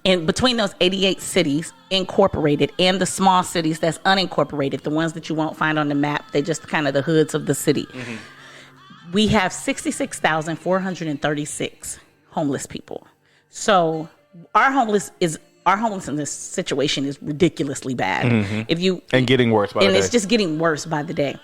in between those 88 cities incorporated and the small cities that's unincorporated, the ones that you won't find on the map, they're just kind of the hoods of the city. Mm-hmm. We have 66,436 homeless people. So our homelessness situation is ridiculously bad. Mm-hmm. And getting worse by the day. And it's just getting worse by the day.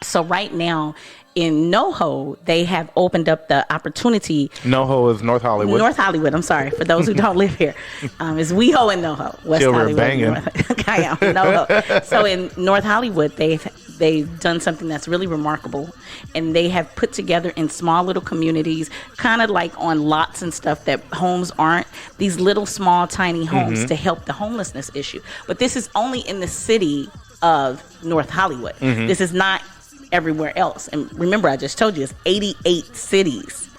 So right now in NoHo, they have opened up the opportunity. NoHo is North Hollywood. North Hollywood, I'm sorry. For those who don't live here. It's WeHo and NoHo. West Till we're Hollywood. banging. NoHo. So in North Hollywood, they've done something that's really remarkable. And they have put together in small little communities, kind of like on lots and stuff that homes aren't, these little small tiny homes to help the homelessness issue. But this is only in the city of North Hollywood. This is not everywhere else. And remember, I just told you it's 88 cities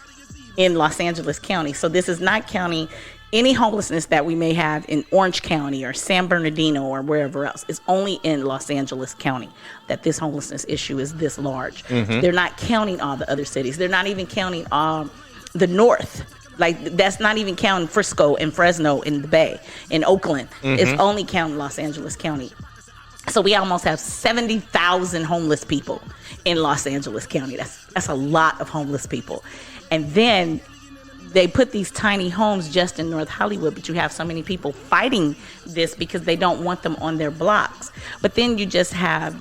in Los Angeles County. So this is not counting any homelessness that we may have in Orange County or San Bernardino or wherever else. It's only in Los Angeles County that this homelessness issue is this large. They're not counting all the other cities. They're not even counting the north. Like, that's not even counting Frisco and Fresno in the Bay, in Oakland. It's only counting Los Angeles County. So we almost have 70,000 homeless people in Los Angeles County. That's a lot of homeless people. And then they put these tiny homes just in North Hollywood, but you have so many people fighting this because they don't want them on their blocks. But then you just have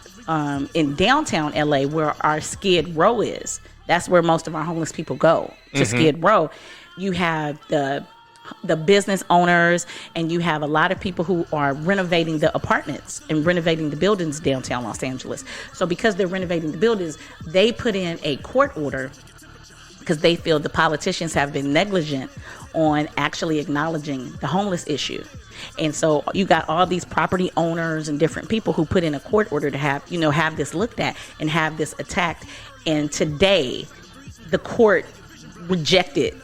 in downtown LA, where our Skid Row is, that's where most of our homeless people go, to Skid Row. You have the business owners, and you have a lot of people who are renovating the apartments and renovating the buildings downtown Los Angeles. So because they're renovating the buildings, they put in a court order because they feel the politicians have been negligent on actually acknowledging the homeless issue. And so you got all these property owners and different people who put in a court order to have this looked at and have this attacked. And today, the court rejected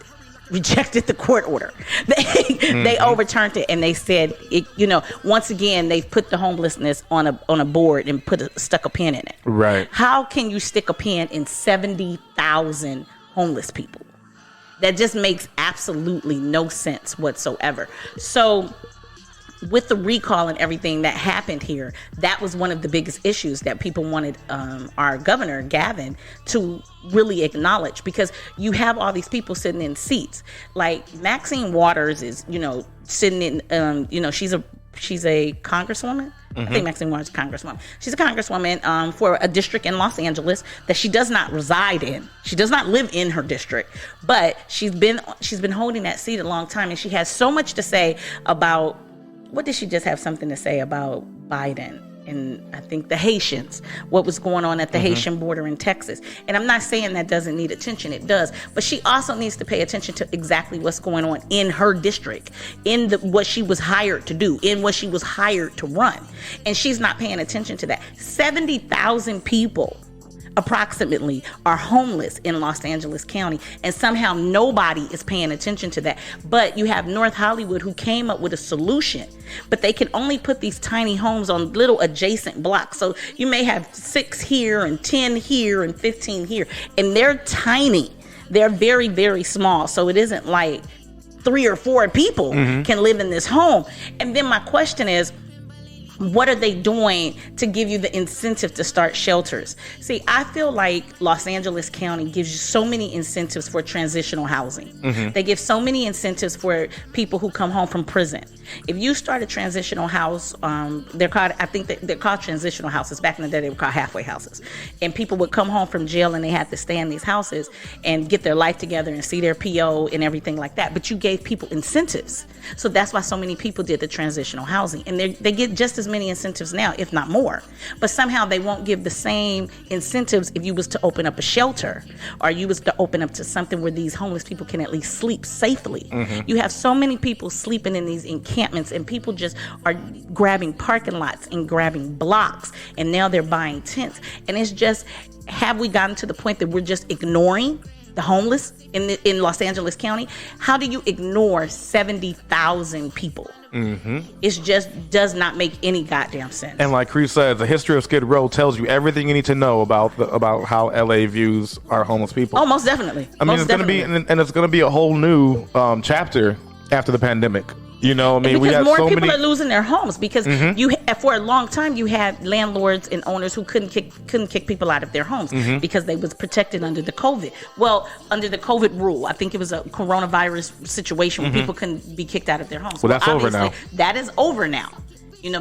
the court order. They overturned it, and they said, once again, they've put the homelessness on a board and stuck a pin in it. Right. How can you stick a pin in 70,000 homeless people? That just makes absolutely no sense whatsoever. So with the recall and everything that happened here, that was one of the biggest issues that people wanted our governor, Gavin, to really acknowledge, because you have all these people sitting in seats. Like Maxine Waters is, sitting in, she's a congresswoman. I think Maxine Waters is a congresswoman. She's a congresswoman for a district in Los Angeles that she does not reside in. She does not live in her district, but she's been holding that seat a long time, and she has so much to say about. What did she just have something to say about Biden and I think the Haitians, what was going on at the Haitian border in Texas? And I'm not saying that doesn't need attention. It does. But she also needs to pay attention to exactly what's going on in her district, in what she was hired to do, in what she was hired to run. And she's not paying attention to that. 70,000 people approximately are homeless in Los Angeles County, and somehow nobody is paying attention to that. But you have North Hollywood, who came up with a solution, but they can only put these tiny homes on little adjacent blocks. So you may have 6 here and 10 here and 15 here, and they're tiny. They're very, very small. So it isn't like 3 or 4 people can live in this home. And then my question is, what are they doing to give you the incentive to start shelters? See, I feel like Los Angeles County gives you so many incentives for transitional housing. They give so many incentives for people who come home from prison. If you start a transitional house, they're called transitional houses. Back in the day, they were called halfway houses. And people would come home from jail and they had to stay in these houses and get their life together and see their PO and everything like that. But you gave people incentives. So that's why so many people did the transitional housing. And they get just as many incentives now, if not more. But somehow they won't give the same incentives if you was to open up a shelter, or you was to open up to something where these homeless people can at least sleep safely. You have so many people sleeping in these encampments, and people just are grabbing parking lots and grabbing blocks, and now they're buying tents. And it's just, have we gotten to the point that we're just ignoring the homeless in Los Angeles County? How do you ignore 70,000 people? It just does not make any goddamn sense. And like Cruz said, the history of Skid Row tells you everything you need to know about how LA views our homeless people. Oh, most definitely. I mean, it's going to be, and it's going to be a whole new chapter after the pandemic. You know, I mean, because we have more so people many are losing their homes because for a long time you had landlords and owners who couldn't kick people out of their homes because they was protected under the COVID. Well, under the COVID rule, I think it was a coronavirus situation where people couldn't be kicked out of their homes. Well, that's over now. That is over now.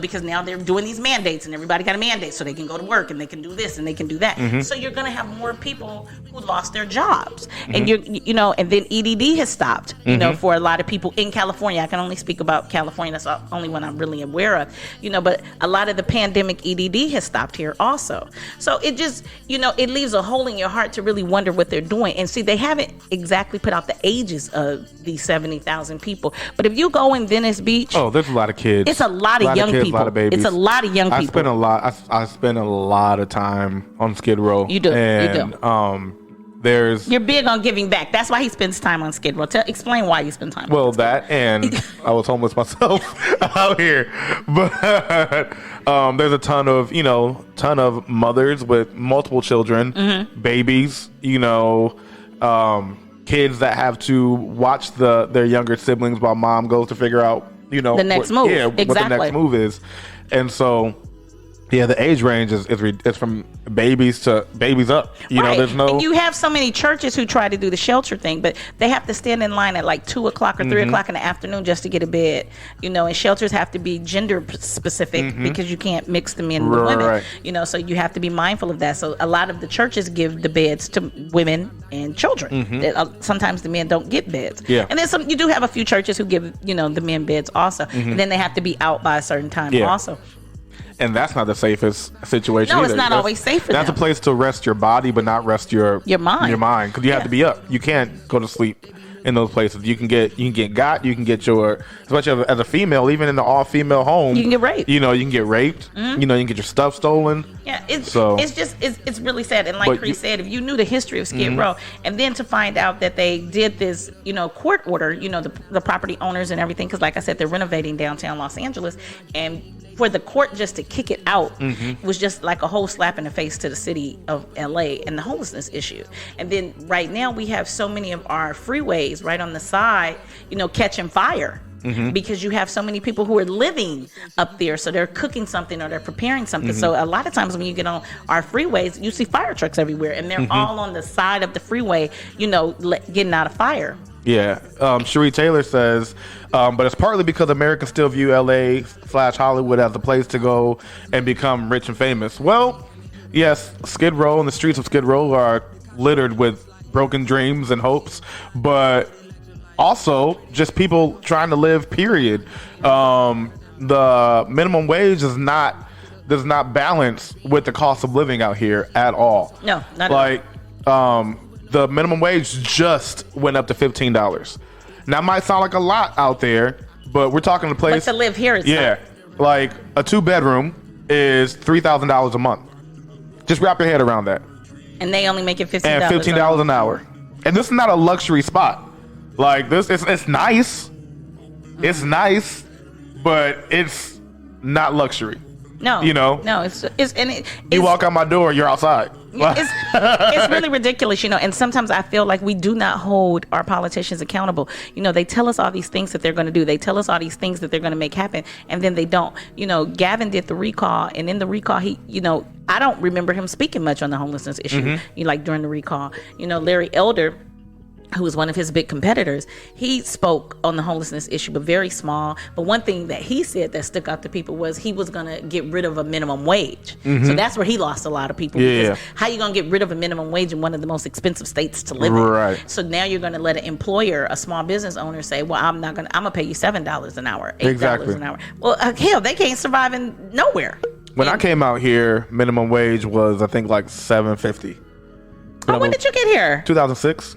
because now they're doing these mandates and everybody got a mandate so they can go to work and they can do this and they can do that. So you're going to have more people who lost their jobs. And and then EDD has stopped, for a lot of people in California. I can only speak about California. That's the only one I'm really aware of, but a lot of the pandemic EDD has stopped here also. So it just, it leaves a hole in your heart to really wonder what they're doing. And see, they haven't exactly put out the ages of these 70,000 people. But if you go in Venice Beach, there's a lot of kids. It's a lot of young people. A lot of babies. It's a lot of young people. I spend a lot of time on Skid Row. You do. And, You're big on giving back. That's why he spends time on Skid Row. Explain why you spend time. Well, that and I was homeless myself out here, but there's a ton of mothers with multiple children, babies, kids that have to watch their younger siblings while mom goes to figure out the next move. Yeah, exactly. What the next move is, and so. Yeah, the age range is from babies to babies up. There's no. And you have so many churches who try to do the shelter thing, but they have to stand in line at like 2 o'clock or 3 o'clock in the afternoon just to get a bed. And shelters have to be gender specific because you can't mix the men with women. Right. So you have to be mindful of that. So a lot of the churches give the beds to women and children. Sometimes the men don't get beds. Yeah. And then you do have a few churches who give the men beds also. And then they have to be out by a certain time also. And that's not the safest situation. No, either. It's not always safe for That's them. a place to rest your body, but not rest your mind. Your mind, because you have to be up. You can't go to sleep in those places. You can get got. You can get especially as a female, even in the all female home, you can get raped. You can get raped. You can get your stuff stolen. Yeah, it's really sad. And like Chris said, if you knew the history of Skid Row, and then to find out that they did this, court order, the property owners and everything, because like I said, they're renovating downtown Los Angeles, and for the court just to kick it out was just like a whole slap in the face to the city of LA and the homelessness issue. And then right now we have so many of our freeways right on the side, catching fire. Because you have so many people who are living up there, so they're cooking something or they're preparing something. So a lot of times when you get on our freeways, you see fire trucks everywhere, and they're all on the side of the freeway, getting out of fire. Yeah. Cherie Taylor says, but it's partly because Americans still view LA/Hollywood as a place to go and become rich and famous. Well, yes, Skid Row and the streets of Skid Row are littered with broken dreams and hopes, but also just people trying to live, period. The minimum wage does not balance with the cost of living out here at all. No, not at all. The minimum wage just went up to $15. Now, it might sound like a lot out there, but we're talking a place. But to live here, it's not. Like a 2-bedroom is $3,000 a month. Just wrap your head around that. And they only make it $15. And $15 an hour. And this is not a luxury spot. Like this, it's nice. It's nice, but it's not luxury. No, no, you walk out my door, you're outside. It's really ridiculous, and sometimes I feel like we do not hold our politicians accountable. They tell us all these things that they're going to do. They tell us all these things that they're going to make happen, and then they don't. Gavin did the recall, and in the recall, he, I don't remember him speaking much on the homelessness issue, like during the recall. Larry Elder, who was one of his big competitors, he spoke on the homelessness issue, but very small. But one thing that he said that stuck out to people was he was going to get rid of a minimum wage. So that's where he lost a lot of people. Because how you going to get rid of a minimum wage in one of the most expensive states to live in? Right. So now you're going to let an employer, a small business owner, say, well, I'm going to pay you $7 an hour, $8 an hour. Well, hell, they can't survive in nowhere. When I came out here, minimum wage was, I think, like $7.50. Oh, when did you get here? 2006.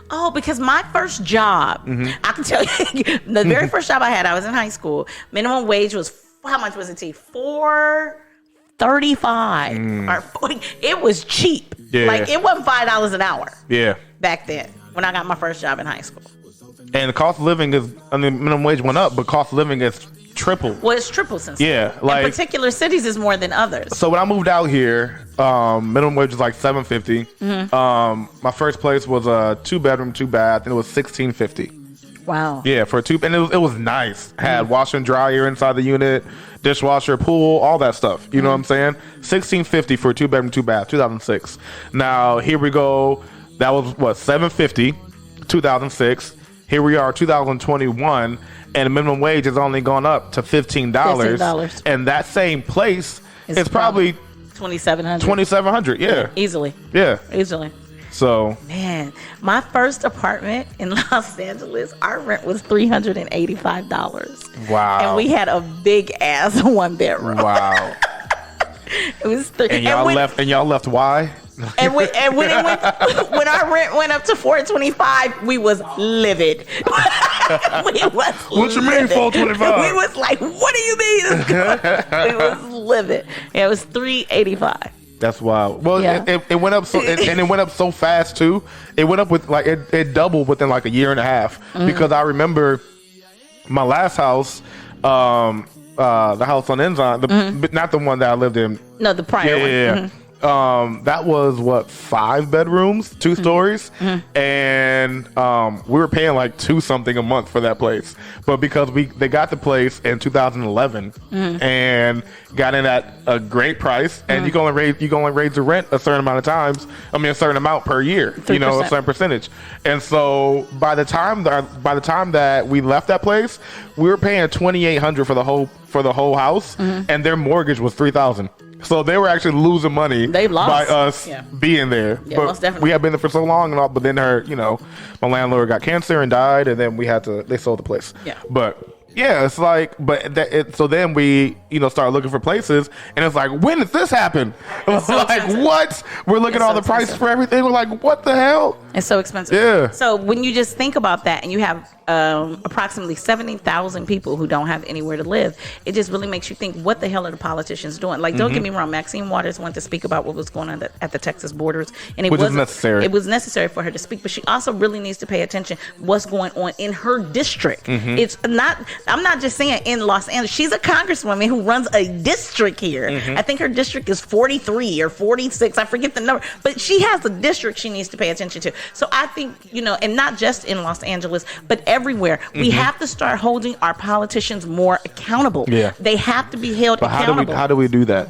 Oh, because my first job, I can tell you, the very first job I had, I was in high school. Minimum wage was, how much was it, T? $4.35. It was cheap. Yeah. Like, it wasn't $5 an hour. Yeah. Back then, when I got my first job in high school. And the cost of living is, minimum wage went up, but cost of living is triple. Well, it's triple since then. Like, in particular cities is more than others. So when I moved out here, minimum wage was like $7.50. My first place was a 2-bedroom, 2-bath, and it was $16.50. Wow. Yeah, for a 2, and it was nice. Had washer and dryer inside the unit, dishwasher, pool, all that stuff. You know what I'm saying? $16.50 for a 2-bedroom, 2-bath, 2006. Now here we go. That was what, $7.50, 2006. Here we are, 2021. and the minimum wage has only gone up to $15. And that same place is probably $2,700. Yeah. Easily. Yeah. Easily. So, man, my first apartment in Los Angeles, our rent was $385. Wow. And we had a big ass 1 bedroom. Wow. It was and y'all left why? And when it went, when our rent went up to $425, we was livid. What you mean $425? We was like, what do you mean? We was livid. Yeah, it was $385. That's wild. Well, Yeah. it went up and it went up so fast too. It went up with like it doubled within like a year and a half. Because I remember my last house, the house on Ensign, but not the one that I lived in. No, the prior one. Yeah. That was 5 bedrooms, 2 stories, and we were paying like $2 something a month for that place. But because they got the place in 2011 and got in at a great price, and you can only raise the rent a certain amount of times. I mean, a certain amount per year. 3%. A certain percentage. And so by the time that we left that place, we were paying $2,800 for the whole house, and their mortgage was $3,000. So they were actually losing money by us being there. Yeah, but most definitely. we had been there for so long and all, but then my landlord got cancer and died, and then they sold the place. Yeah. But yeah, it's like, so then we, started looking for places, and it's like, when did this happen? It's so like, expensive. what? We're looking at all the prices for everything. We're like, what the hell? It's so expensive. Yeah. So when you just think about that, and you have approximately 70,000 people who don't have anywhere to live, it just really makes you think, what the hell are the politicians doing? Like, don't get me wrong, Maxine Waters went to speak about what was going on at the Texas borders, and Which is necessary. It was necessary for her to speak, but she also really needs to pay attention what's going on in her district. It's not. I'm not just saying in Los Angeles. She's a congresswoman who runs a district here. I think her district is 43 or 46. I forget the number, but she has a district she needs to pay attention to. So I think, and not just in Los Angeles, but everywhere, we have to start holding our politicians more accountable. Yeah. They have to be held accountable. How do we do that?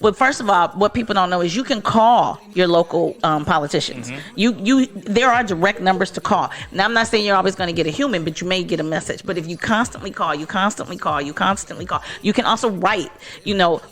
Well, first of all, what people don't know is you can call your local politicians. There are direct numbers to call. Now, I'm not saying you're always going to get a human, but you may get a message. But if you constantly call, you can also write,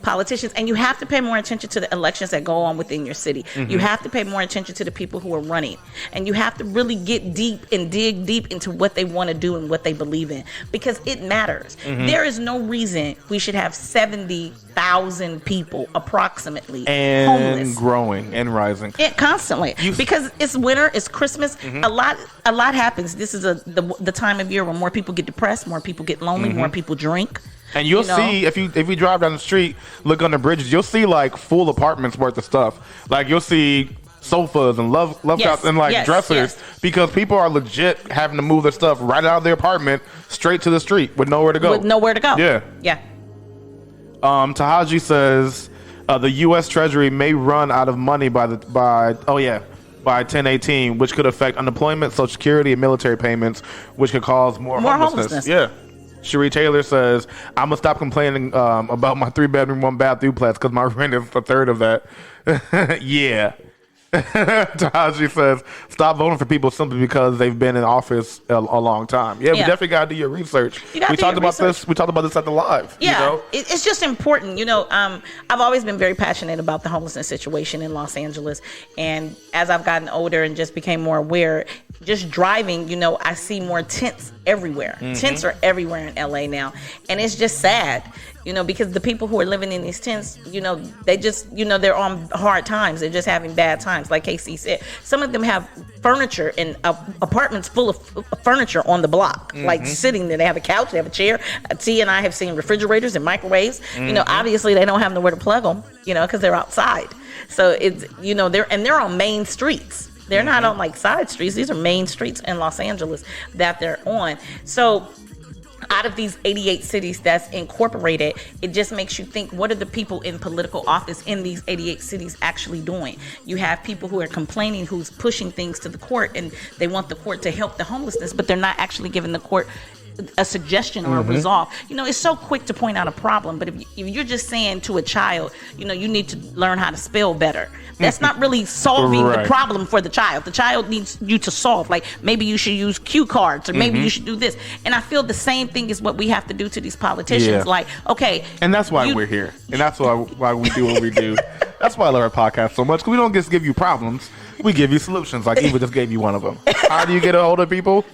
politicians, and you have to pay more attention to the elections that go on within your city. You have to pay more attention to the people who are running, and you have to really get deep and dig deep into what they want to do and what they believe in, because it matters. There is no reason we should have 70,000 people approximately and homeless, growing and rising constantly, because it's winter, it's Christmas. A lot happens. This is the time of year where more people get depressed, more people get lonely, more people drink. And you'll see, if you drive down the street, look on the bridges, you'll see like full apartments worth of stuff. Like you'll see sofas and love couches and dressers, because people are legit having to move their stuff right out of their apartment straight to the street with nowhere to go. Yeah. Tahaji says the U.S. Treasury may run out of money by 10/18, which could affect unemployment, Social Security, and military payments, which could cause more homelessness. Yeah. Cherie Taylor says, I'm gonna stop complaining about my 3-bedroom, 1-bath duplex because my rent is a third of that. Yeah. Tahaji says, stop voting for people simply because they've been in office a long time. We definitely got to do your research. We talked about this at the live. It's just important. I've always been very passionate about the homelessness situation in Los Angeles, and as I've gotten older and just became more aware, just driving, I see more tents everywhere. Tents are everywhere in LA now, and it's just sad. Because the people who are living in these tents, they just, they're on hard times. They're just having bad times. Like KC said, some of them have furniture and apartments full of furniture on the block, like sitting there. They have a couch, they have a chair. T and I have seen refrigerators and microwaves. Obviously they don't have nowhere to plug them, because they're outside. So it's, they're on main streets. They're not on like side streets. These are main streets in Los Angeles that they're on. So out of these 88 cities that's incorporated, it just makes you think, what are the people in political office in these 88 cities actually doing? You have people who are complaining, who's pushing things to the court, and they want the court to help the homelessness, but they're not actually giving the court a suggestion or a resolve. It's so quick to point out a problem, but if you're just saying to a child, you need to learn how to spell better, that's not really solving the problem for the child. The child needs you to solve. Like, maybe you should use cue cards, or maybe you should do this. And I feel the same thing is what we have to do to these politicians. Yeah. Like, okay. And that's why we're here. And that's why we do what we do. That's why I love our podcast so much, because we don't just give you problems. We give you solutions, like Eva just gave you one of them. How do you get a hold of people?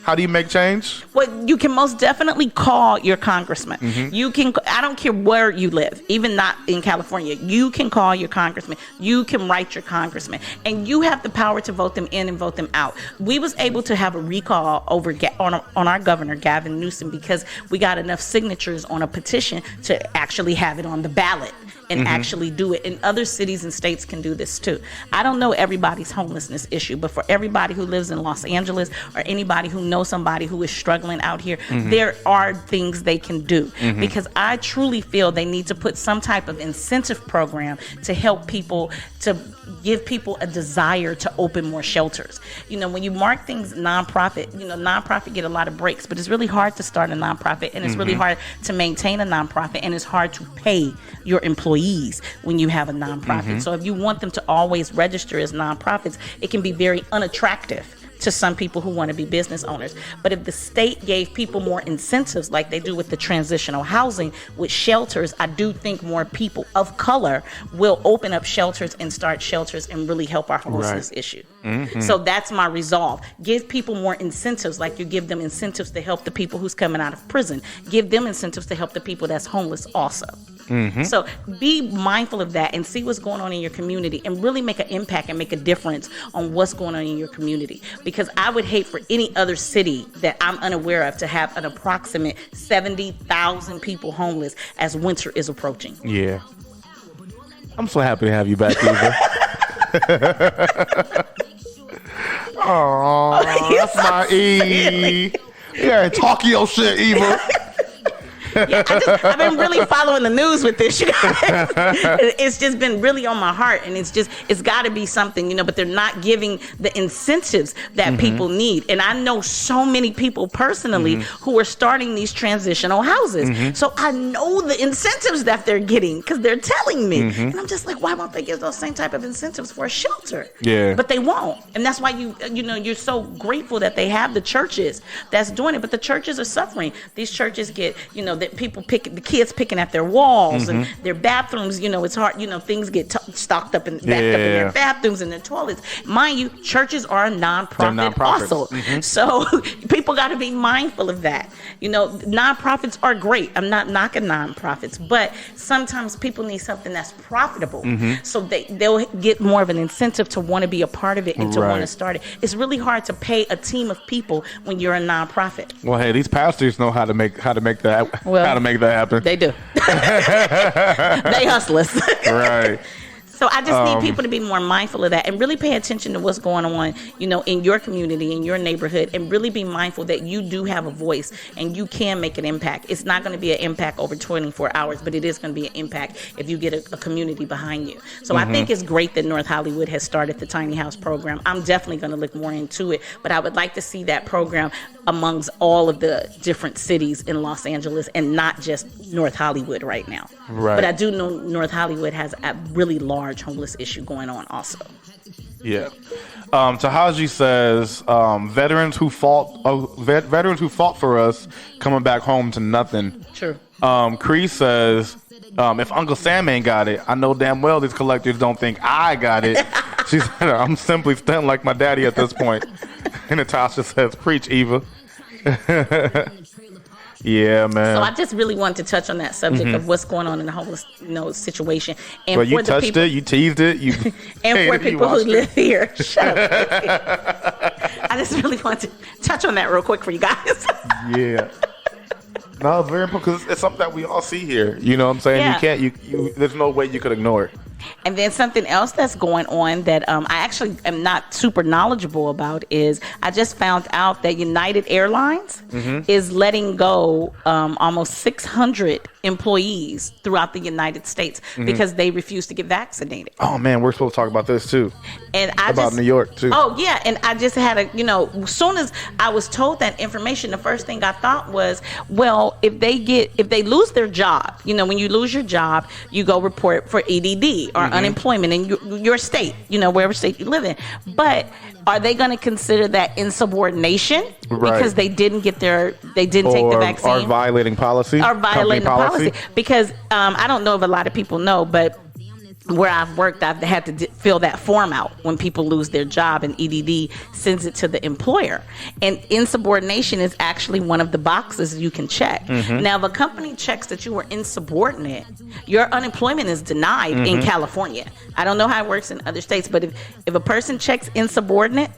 How do you make change? Well, you can most definitely call your congressman. You can, I don't care where you live, even not in California. You can call your congressman. You can write your congressman. And you have the power to vote them in and vote them out. We was able to have a recall on our governor, Gavin Newsom, because we got enough signatures on a petition to actually have it on the ballot and actually do it. And other cities and states can do this too. I don't know everybody's homelessness issue, but for everybody who lives in Los Angeles, or anybody who knows somebody who is struggling out here, there are things they can do. Because I truly feel they need to put some type of incentive program to help people, to give people a desire to open more shelters. When you mark things nonprofit, nonprofit get a lot of breaks, but it's really hard to start a nonprofit, and it's really hard to maintain a nonprofit, and it's hard to pay your employees when you have a nonprofit. So if you want them to always register as nonprofits, it can be very unattractive to some people who want to be business owners. But if the state gave people more incentives, like they do with the transitional housing, with shelters, I do think more people of color will open up shelters and start shelters and really help our homelessness issue. So that's my resolve. Give people more incentives, like you give them incentives to help the people who's coming out of prison. Give them incentives to help the people that's homeless also. So be mindful of that and see what's going on in your community, and really make an impact and make a difference on what's going on in your community. Because I would hate for any other city that I'm unaware of to have an approximate 70,000 people homeless as winter is approaching. Yeah. I'm so happy to have you back, Eva. Oh, that's my E. Yeah, talk your shit, Eva. I've been really following the news with this, you guys. It's just been really on my heart, and it's got to be something, but they're not giving the incentives that people need. And I know so many people personally who are starting these transitional houses. So I know the incentives that they're getting, because they're telling me. And I'm just like, why won't they give those same type of incentives for a shelter? Yeah. But they won't. And that's why you're so grateful that they have the churches that's doing it. But the churches are suffering. These churches get, the kids picking at their walls and their bathrooms. It's hard. Things get stocked up and backed up in their bathrooms and their toilets. Mind you, churches are a nonprofit also. So people got to be mindful of that. Nonprofits are great. I'm not knocking nonprofits, but sometimes people need something that's profitable, so they'll get more of an incentive to want to be a part of it and to want to start it. It's really hard to pay a team of people when you're a nonprofit. Well, hey, these pastors know how to make that happen. They do. They hustlers. Right. So I just need people to be more mindful of that and really pay attention to what's going on, in your community, in your neighborhood, and really be mindful that you do have a voice and you can make an impact. It's not going to be an impact over 24 hours, but it is going to be an impact if you get a community behind you. So I think it's great that North Hollywood has started the tiny house program. I'm definitely going to look more into it, but I would like to see that program amongst all of the different cities in Los Angeles and not just North Hollywood right now. Right. But I do know North Hollywood has a really large homeless issue going on also. Yeah. Tahaji says veterans who fought for us coming back home to nothing. True. Cree says if Uncle Sam ain't got it, I know damn well these collectors don't think I got it. She said, I'm simply stunting like my daddy at this point. And Natasha says, preach, Eva. Yeah, man. So I just really wanted to touch on that subject of what's going on in the homeless, situation. And well, you touched it, you teased it, you and for people who live here. Shut up. I just really want to touch on that real quick for you guys. Yeah. No, it's very important because it's something that we all see here. You know what I'm saying? Yeah. You can't. You there's no way you could ignore it. And then something else that's going on that I actually am not super knowledgeable about is I just found out that United Airlines is letting go almost 600 employees throughout the United States because they refuse to get vaccinated. Oh man, we're supposed to talk about this too. And New York too. Oh yeah, and I just had as soon as I was told that information, the first thing I thought was, well, if they lose their job, when you lose your job, you go report for EDD or unemployment in your state, wherever state you live in. But are they going to consider that insubordination because they didn't take the vaccine, or violating policy, Because I don't know if a lot of people know, but where I've worked, I've had to fill that form out when people lose their job, and EDD sends it to the employer. And insubordination is actually one of the boxes you can check. Now, if a company checks that you were insubordinate, your unemployment is denied in California. I don't know how it works in other states, but if a person checks insubordinate,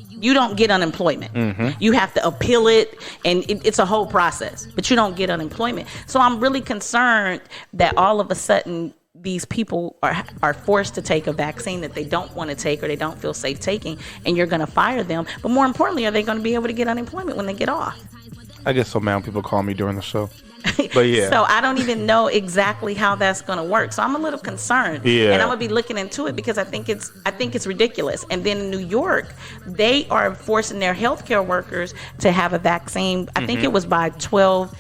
you don't get unemployment. You have to appeal it, and it's a whole process, but you don't get unemployment. So I'm really concerned that all of a sudden these people are forced to take a vaccine that they don't want to take or they don't feel safe taking, and you're going to fire them. But more importantly, are they going to be able to get unemployment when they get off? I get so mad when people call me during the show. But yeah. So I don't even know exactly how that's going to work. So I'm a little concerned. Yeah. And I'm going to be looking into it because I think it's ridiculous. And then in New York, they are forcing their healthcare workers to have a vaccine. I think it was by 12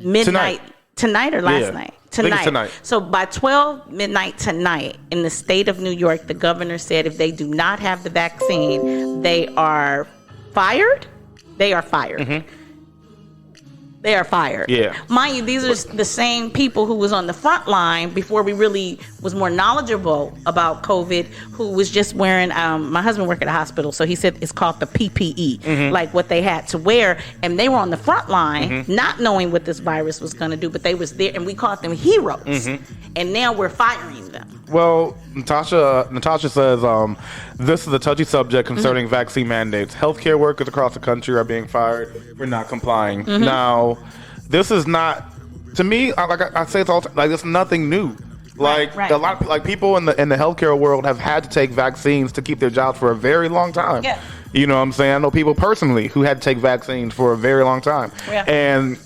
midnight tonight or last night. Tonight. So by 12 midnight tonight in the state of New York, the governor said if they do not have the vaccine, they are fired. They are fired. They are fired. Yeah. Mind you, these are the same people who was on the front line before we really was more knowledgeable about COVID, who was just wearing, my husband worked at a hospital, so he said it's called the PPE, like what they had to wear. And they were on the front line, not knowing what this virus was going to do, but they was there, and we called them heroes. And now we're firing them. Well, Natasha says, this is a touchy subject concerning vaccine mandates. Healthcare workers across the country are being fired for not complying. Now, this is not, to me, I say it's all like it's nothing new. Like a lot of people in the healthcare world have had to take vaccines to keep their jobs for a very long time. Yeah. You know what I'm saying? I know people personally who had to take vaccines for a very long time. Yeah. And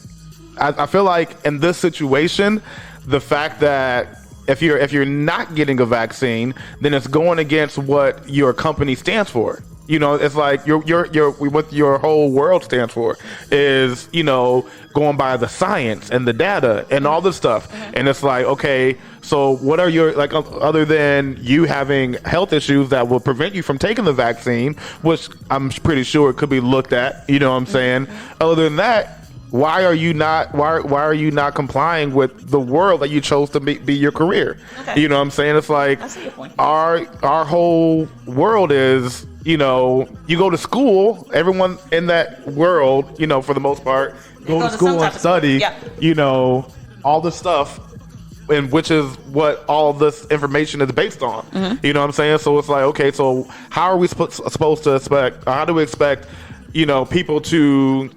I feel like in this situation, the fact that if you're not getting a vaccine, then it's going against what your company stands for. It's like what your whole world stands for is, going by the science and the data and all this stuff. And it's like, okay, so what are your, like, other than you having health issues that will prevent you from taking the vaccine, which I'm pretty sure it could be looked at, you know what I'm saying? Other than that, why are you not complying with the world that you chose to be your career? Okay. You know what I'm saying? It's like our whole world is, you go to school, everyone in that world, for the most part, go to school and study, all the stuff, and which is what all this information is based on. You know what I'm saying? So it's like, okay, so how are we supposed to expect, how do we expect, people to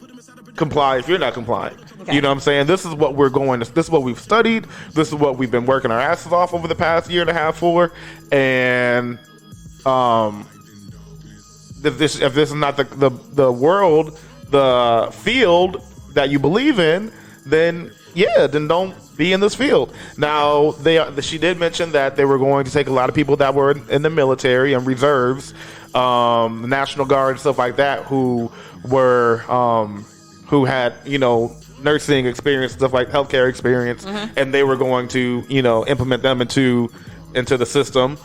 comply if you're not complying? Okay. You know what I'm saying? This is what this is what we've studied. This is what we've been working our asses off over the past year and a half for. And if this is not the world, the field that you believe in, then don't be in this field. Now, she did mention that they were going to take a lot of people that were in the military and reserves, National Guard and stuff like that, who had, nursing experience, stuff like healthcare experience, and they were going to, implement them into the system.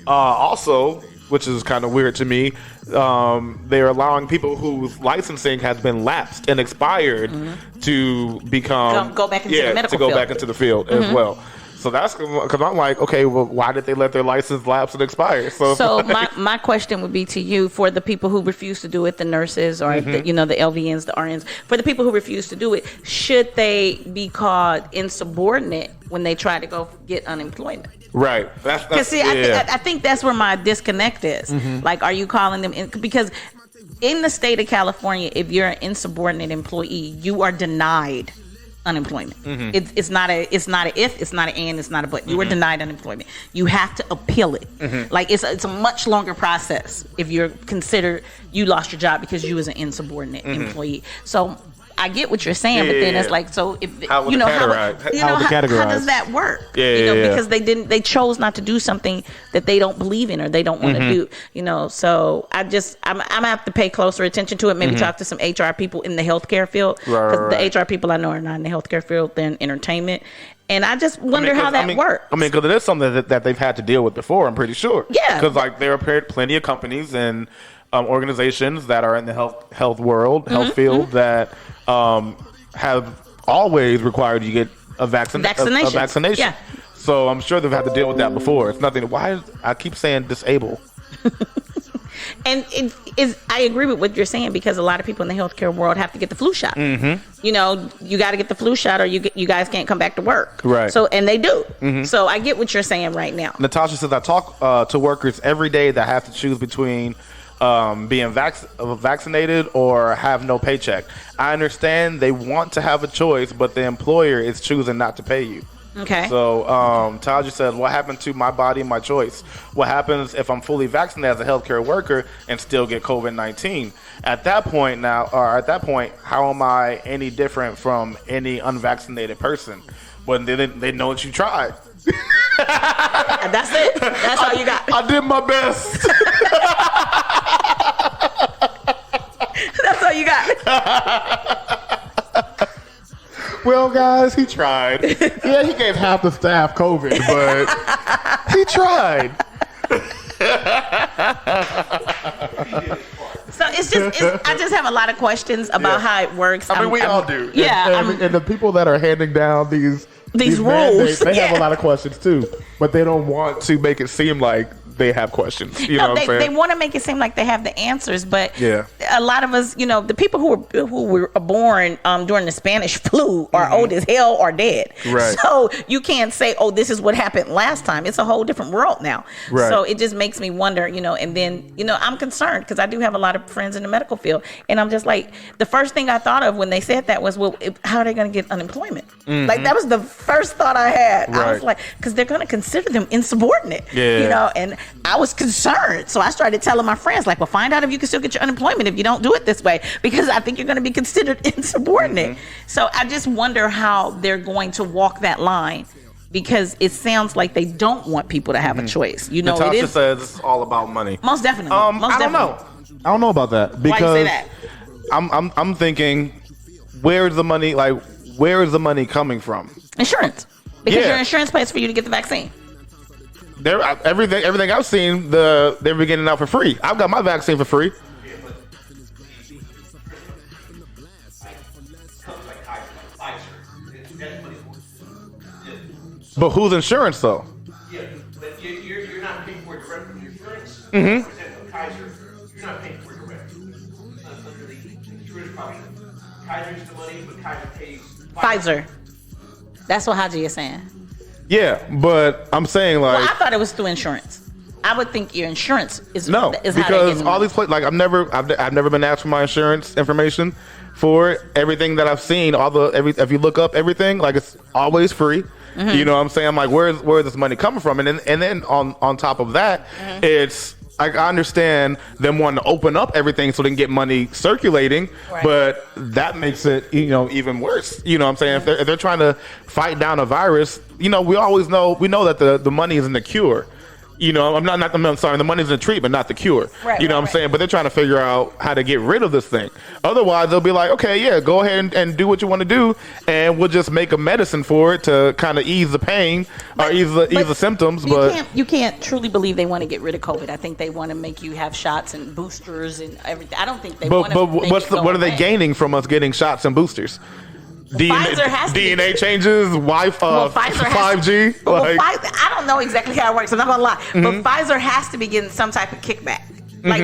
Also, which is kind of weird to me, they're allowing people whose licensing has been lapsed and expired to become go back into the medical field. Back into the field as well. So that's because I'm like, okay, well, why did they let their license lapse and expire? So my question would be to you, for the people who refuse to do it, the nurses or the LVNs, the RNs, for the people who refuse to do it, should they be called insubordinate when they try to go get unemployment? Right. Because see, I think that's where my disconnect is. Like, are you calling them because in the state of California, if you're an insubordinate employee, you are denied unemployment. It's not a if, it's not an and, it's not a but. You were denied unemployment. You have to appeal it. Like it's a much longer process if you're considered you lost your job because you was an insubordinate employee. So I get what you're saying, but then it's like, so if how does that work? Because they chose not to do something that they don't believe in or they don't want to do. So I'm gonna have to pay closer attention to it. Maybe talk to some HR people in the healthcare field, because the HR people I know are not in the healthcare field; they're in entertainment. And I just wonder how that works. Because it is something that they've had to deal with before. I'm pretty sure. Yeah. Because there are plenty of companies and organizations that are in the health world, health field that have always required you get a vaccination. Yeah. So I'm sure they've had to deal with that before. It's nothing. Why I keep saying disable. And I agree with what you're saying, because a lot of people in the healthcare world have to get the flu shot. You got to get the flu shot or you guys can't come back to work. Right. So, and they do. So I get what you're saying right now. Natasha says, I talk to workers every day that have to choose between being vaccinated or have no paycheck. I understand they want to have a choice, but the employer is choosing not to pay you. Okay. So Taja says, what happened to my body, my choice? What happens if I'm fully vaccinated as a healthcare worker and still get COVID-19? At that point, how am I any different from any unvaccinated person? When they know that you tried. That's it. That's all you got. I did my best. That's all you got. Well, guys, he tried. Yeah, he gave half the staff COVID, but he tried. So I just have a lot of questions about how it works. I mean, we all do. Yeah. And the people that are handing down these rules, mandates, they have a lot of questions too, but they don't want to make it seem like they have questions. You know what I'm saying? They want to make it seem like they have the answers, but yeah, a lot of us, the people who were born during the Spanish flu are old as hell or dead. Right. So you can't say, oh, this is what happened last time. It's a whole different world now. Right. So it just makes me wonder, and then, I'm concerned because I do have a lot of friends in the medical field, and I'm just like, the first thing I thought of when they said that was, well, how are they going to get unemployment? Like, that was the first thought I had. Right. I was like, because they're going to consider them insubordinate. Yeah. And I was concerned. So I started telling my friends, like, well, find out if you can still get your unemployment if you don't do it this way, because I think you're going to be considered insubordinate. So I just wonder how they're going to walk that line, because it sounds like they don't want people to have a choice. Natasha it is, says it's all about money. Most definitely. I don't know about that, because why you say that? I'm thinking, where's the money? Like, where is the money coming from? Insurance. Because your insurance pays for you to get the vaccine. Everything I've seen, they're getting out for free. I've got my vaccine for free. But whose insurance though? Yeah, but you're not paying for it directly from your insurance. For example, Kaiser, you're not paying for it directly. Under the insurance policy, Kaiser's the money, but Kaiser pays Pfizer. That's what Haji is saying. Yeah, but I'm saying, like, well, I thought it was through insurance. I would think your insurance is no, is because how they all these places, like, I've never been asked for my insurance information for it. Everything that I've seen, if you look up everything, like, it's always free. You know what I'm saying? I'm like, where's this money coming from? And then on top of that, it's like, I understand them wanting to open up everything so they can get money circulating, but that makes it, even worse. You know what I'm saying? If they're trying to fight down a virus, we know that the money isn't the cure. I'm sorry, the money's in the treatment, not the cure. What I'm saying? But they're trying to figure out how to get rid of this thing. Otherwise, they'll be like, okay, yeah, go ahead and do what you want to do, and we'll just make a medicine for it to kind of ease the pain or ease the symptoms. But you can't truly believe they want to get rid of COVID. I think they want to make you have shots and boosters and everything. I don't think they want to. But what are they gaining from us getting shots and boosters? DNA changes, Wi-Fi, 5G. I don't know exactly how it works. I'm not gonna lie, but Pfizer has to be getting some type of kickback. Like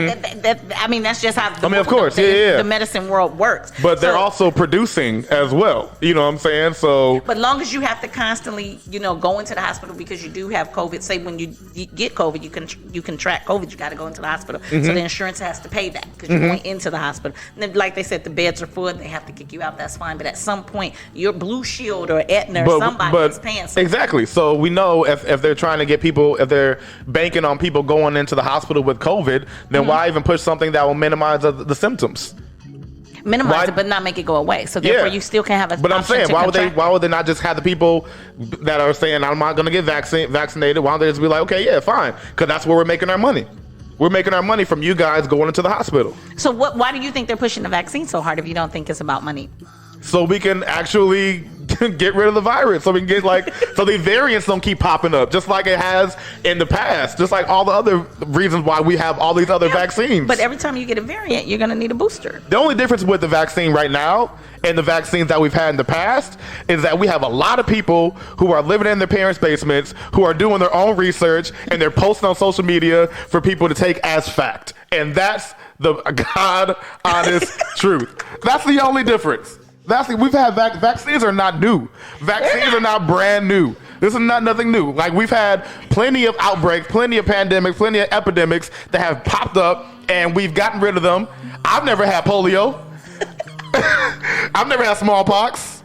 I mean, that's just how of course, the medicine world works. But they're also producing as well. You know what I'm saying? So, but long as you have to constantly, go into the hospital because you do have COVID. Say when you get COVID, you contract COVID, you got to go into the hospital. So the insurance has to pay that because you're going into the hospital. And then, like they said, the beds are full and they have to kick you out. That's fine. But at some point, your Blue Shield or Aetna or somebody is paying something. Exactly. So we know if they're trying to get people, if they're banking on people going into the hospital with COVID, then why even push something that will minimize the symptoms? Minimize it, but not make it go away. So therefore, you still can have a. But I'm saying, why would they not just have the people that are saying I'm not going to get vaccinated? Why don't they just be like, okay, yeah, fine, because that's where we're making our money. We're making our money from you guys going into the hospital. So why do you think they're pushing the vaccine so hard if you don't think it's about money? So we can actually get rid of the virus. So we can get so the variants don't keep popping up, just like it has in the past, just like all the other reasons why we have all these other vaccines. But every time you get a variant, you're going to need a booster. The only difference with the vaccine right now and the vaccines that we've had in the past is that we have a lot of people who are living in their parents' basements, who are doing their own research, and they're posting on social media for people to take as fact. And that's the God honest truth. That's the only difference. We've had vaccines are not new. Vaccines are not brand new. This is nothing new. Like, we've had plenty of outbreaks, plenty of pandemics, plenty of epidemics that have popped up, and we've gotten rid of them. I've never had polio. I've never had smallpox.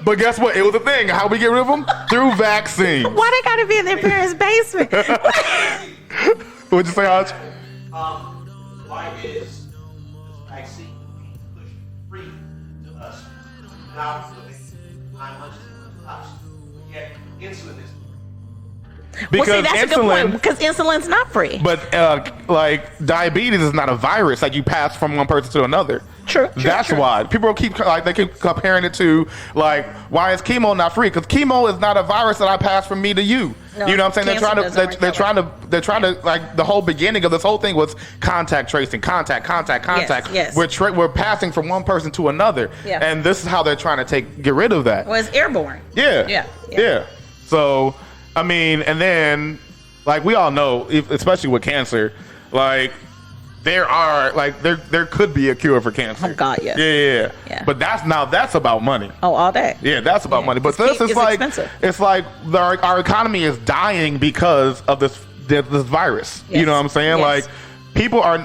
But guess what? It was a thing. How we get rid of them? Through vaccines. Why they gotta be in their parents' basement? What'd you say, Hodge? Why is this vaccine pushed free to us? Now, 9 months to us. Yet, insulin is. Because that's a good point, because insulin's not free. But diabetes is not a virus like you pass from one person to another. True. That's why people keep comparing it to why is chemo not free? Because chemo is not a virus that I pass from me to you. No, you know what I'm saying? They're trying to the whole beginning of this whole thing was contact tracing, contact. Yes. We're passing from one person to another, and this is how they're trying to get rid of that. Well, it's airborne. Yeah. So, I mean, and then we all know, especially with cancer, there could be a cure for cancer. Oh God, yes. Yeah. But that's about money. Oh, all day. Yeah, that's about money. But this is expensive. It's like our economy is dying because of this virus. Yes. You know what I'm saying? Yes. People are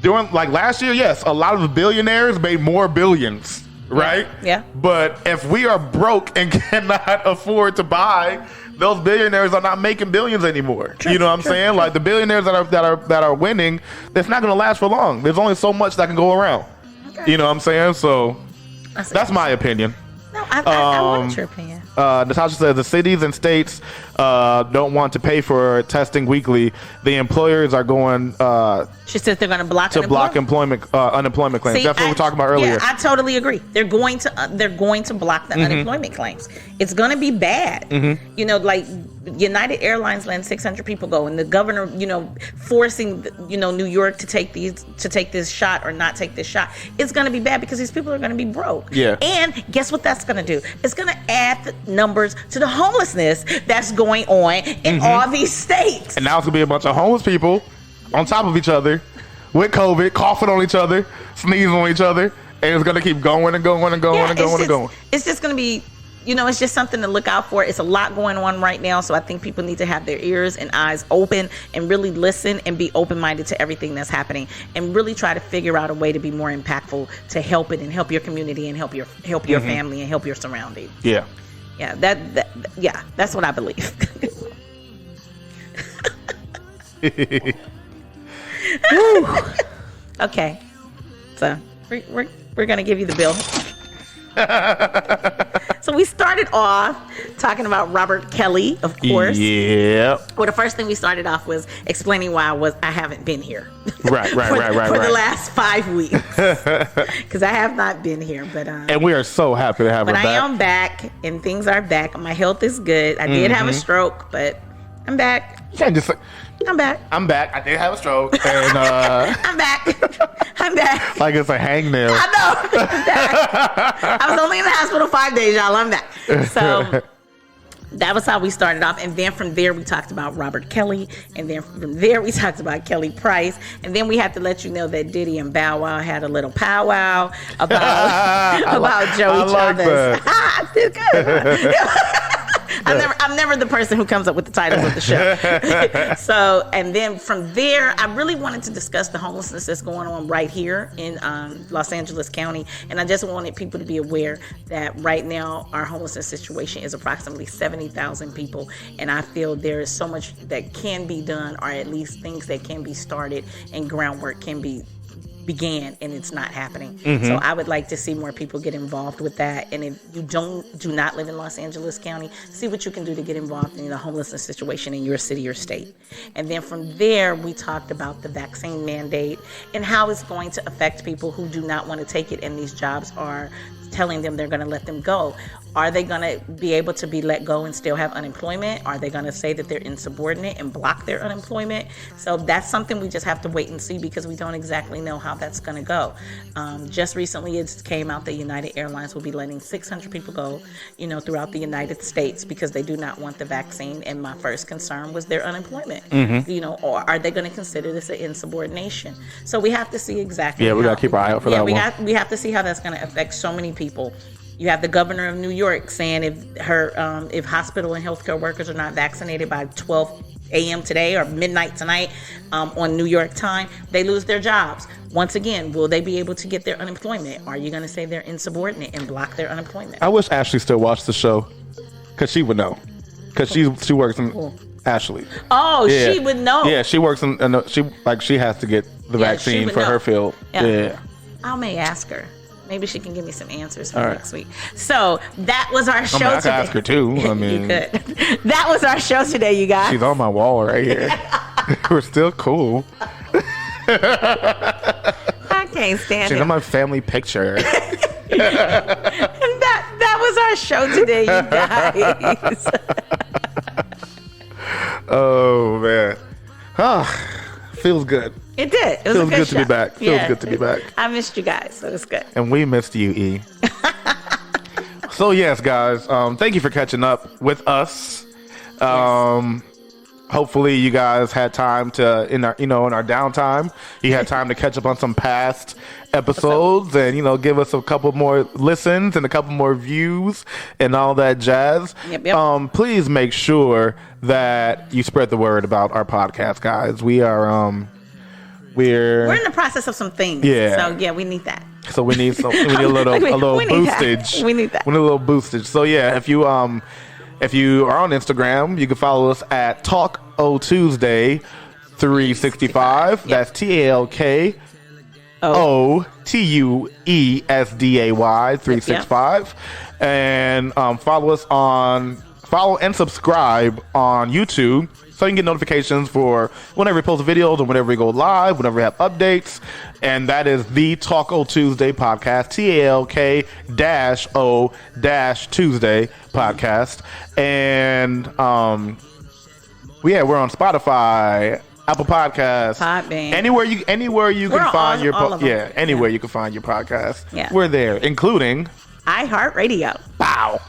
doing last year. Yes, a lot of the billionaires made more billions, right? Yeah. But if we are broke and cannot afford to buy, those billionaires are not making billions anymore. You know what I'm saying? The billionaires that are winning, it's not going to last for long. There's only so much that can go around. Okay. You know what I'm saying? So that's my opinion. No, I want your opinion. Natasha says the cities and states don't want to pay for testing weekly. The employers are going. She says they're going to block unemployment claims. See, that's what we were talking about earlier. Yeah, I totally agree. They're going to block the unemployment claims. It's going to be bad. United Airlines letting 600 people go, and the governor, forcing New York to take this shot or not take this shot. It's going to be bad because these people are going to be broke. Yeah. And guess what that's going to do? It's going to add the numbers to the homelessness that's going on in all these states. And now it's going to be a bunch of homeless people on top of each other with COVID, coughing on each other, sneezing on each other, and it's going to keep going and going and going and going and going. It's just going to be, it's just something to look out for. It's a lot going on right now, so I think people need to have their ears and eyes open and really listen and be open-minded to everything that's happening and really try to figure out a way to be more impactful to help it and help your community and help your family and help your surroundings. Yeah. Yeah, that's what I believe. Okay, so we're gonna give you the bill. So we started off talking about Robert Kelly, of course. Yeah. Well, the first thing we started off was explaining why I haven't been here. Right. for the last 5 weeks, because I have not been here. But and we are so happy to have her back. But I am back, and things are back. My health is good. I did have a stroke, but I'm back. You can't just say, I'm back. I did have a stroke, and I'm back. Like it's a hangnail. I know. I'm back. I was only in the hospital 5 days, y'all. I'm back. So that was how we started off. And then from there, we talked about Robert Kelly. And then from there, we talked about Kelly Price. And then we had to let you know that Diddy and Bow Wow had a little powwow about Joey Chavez. I did good. I'm never the person who comes up with the titles of the show. So, and then from there, I really wanted to discuss the homelessness that's going on right here in Los Angeles County. And I just wanted people to be aware that right now, our homelessness situation is approximately 70,000 people. And I feel there is so much that can be done, or at least things that can be started and groundwork can be began, and it's not happening. So I would like to see more people get involved with that. And if you do not live in Los Angeles County, see what you can do to get involved in the homelessness situation in your city or state. And then from there, we talked about the vaccine mandate and how it's going to affect people who do not want to take it, and these jobs are telling them they're going to let them go. Are they going to be able to be let go and still have unemployment? Are they going to say that they're insubordinate and block their unemployment? So that's something we just have to wait and see, because we don't exactly know how that's going to go. Just recently, it came out that United Airlines will be letting 600 people go, throughout the United States, because they do not want the vaccine. And my first concern was their unemployment. Or are they going to consider this an insubordination? So we have to see exactly. Yeah, we got to keep our eye out for that one. We have to see how that's going to affect so many people. You have the governor of New York saying if hospital and healthcare workers are not vaccinated by 12 a.m. today or midnight tonight on New York time, they lose their jobs. Once again, will they be able to get their unemployment? Are you going to say they're insubordinate and block their unemployment? I wish Ashley still watched the show, because she would know. Because she works in Ashley. Oh, yeah. She would know. Yeah, she works in she has to get the vaccine for her field. Yeah. I may ask her. Maybe she can give me some answers for next week. So that was our show today. I could ask her too. You could. That was our show today, you guys. She's on my wall right here. We're still cool. I can't stand it. She's on my family picture. And that was our show today, you guys. Oh man. Feels good. It did. It was Feels a good to be back. Feels good to be back. I missed you guys, so it's good. And we missed you, E. So yes, guys, thank you for catching up with us. Hopefully you guys had time to in our downtime, you had time to catch up on some past episodes and give us a couple more listens and a couple more views and all that jazz. Yep. Please make sure that you spread the word about our podcast, guys. We are we're in the process of some things. Yeah. So yeah, we need that. So we need a little boostage. We need that. We need a little boostage. So yeah, if you are on Instagram, you can follow us at Talk O Tuesday 365. That's TALK OTUESDAY 365. And follow and subscribe on YouTube, so you can get notifications for whenever we post videos or whenever we go live, whenever we have updates. And that is the Talk O Tuesday podcast, TALK-O-Tuesday podcast. And we're on Spotify, Apple Podcasts, Podbean. anywhere you can find your anywhere you can find your podcast. Yeah. We're there, including iHeartRadio. Bow.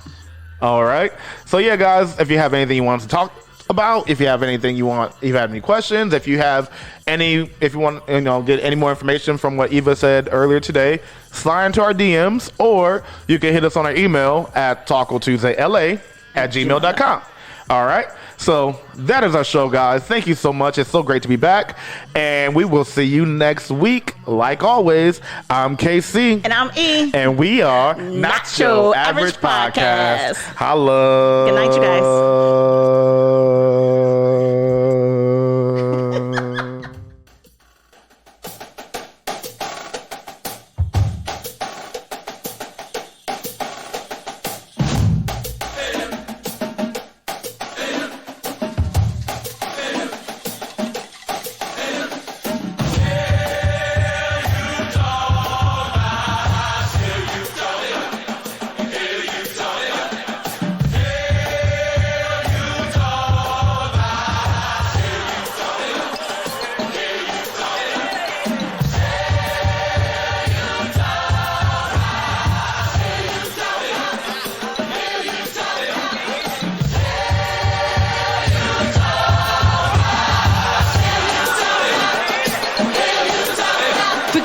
All right. So yeah, guys, if you have anything you want to talk about, if you have any questions, if you want to get any more information from what Eva said earlier today, slide into our DMs, or you can hit us on our email at tacotuesdayla@gmail.com. All right. So that is our show, guys. Thank you so much. It's so great to be back. And we will see you next week. Like always, I'm KC. And I'm E. And we are Not Your Average Podcast. Holla. Good night, you guys.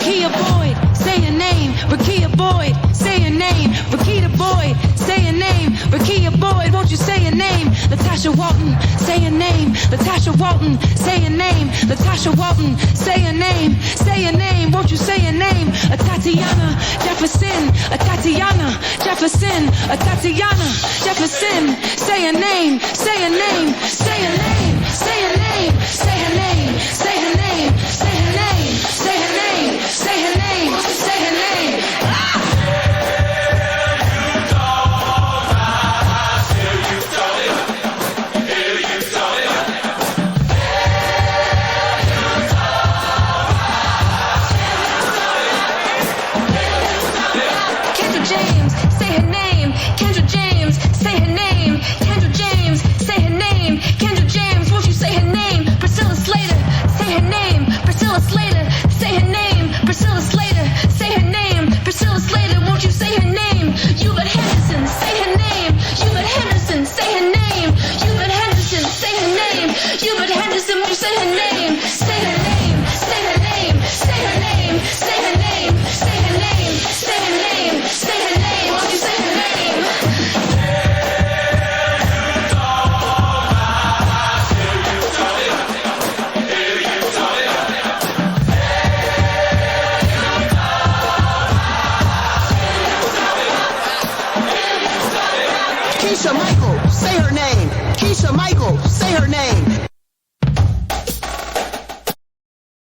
Rakia Boyd, say your name. Rakia Boyd, say your name. Rakita Boyd, say your name. Rakia Boyd, won't you say your name? Latasha Walton, say your name. Latasha Walton, say your name. Latasha Walton, say your name. Say your name, won't you say your name? A Tatiana Jefferson, a Tatiana Jefferson, a Tatiana Jefferson. Say your name, say your name, say your name, say your name, say her name, say her name, say her name, say her name, say her name, say her name. Kendra James, say her name. Kendra James, say her name. Kendra James, say her name. Kendra James, won't you say her name? Priscilla Slater, say her name. Priscilla Slater, say her name. Priscilla Slater, say her name. Priscilla Slater, won't you say her name? Hubert Henderson, say her name. Hubert Henderson, say her name. Hubert Henderson, say her name. Hubert Henderson, won't you say her name? Say her name, say her name, say her name, say her name, say her name, say her name, say her name, won't you say her name? Keisha Michael, say her name. Keisha Michael, say her name.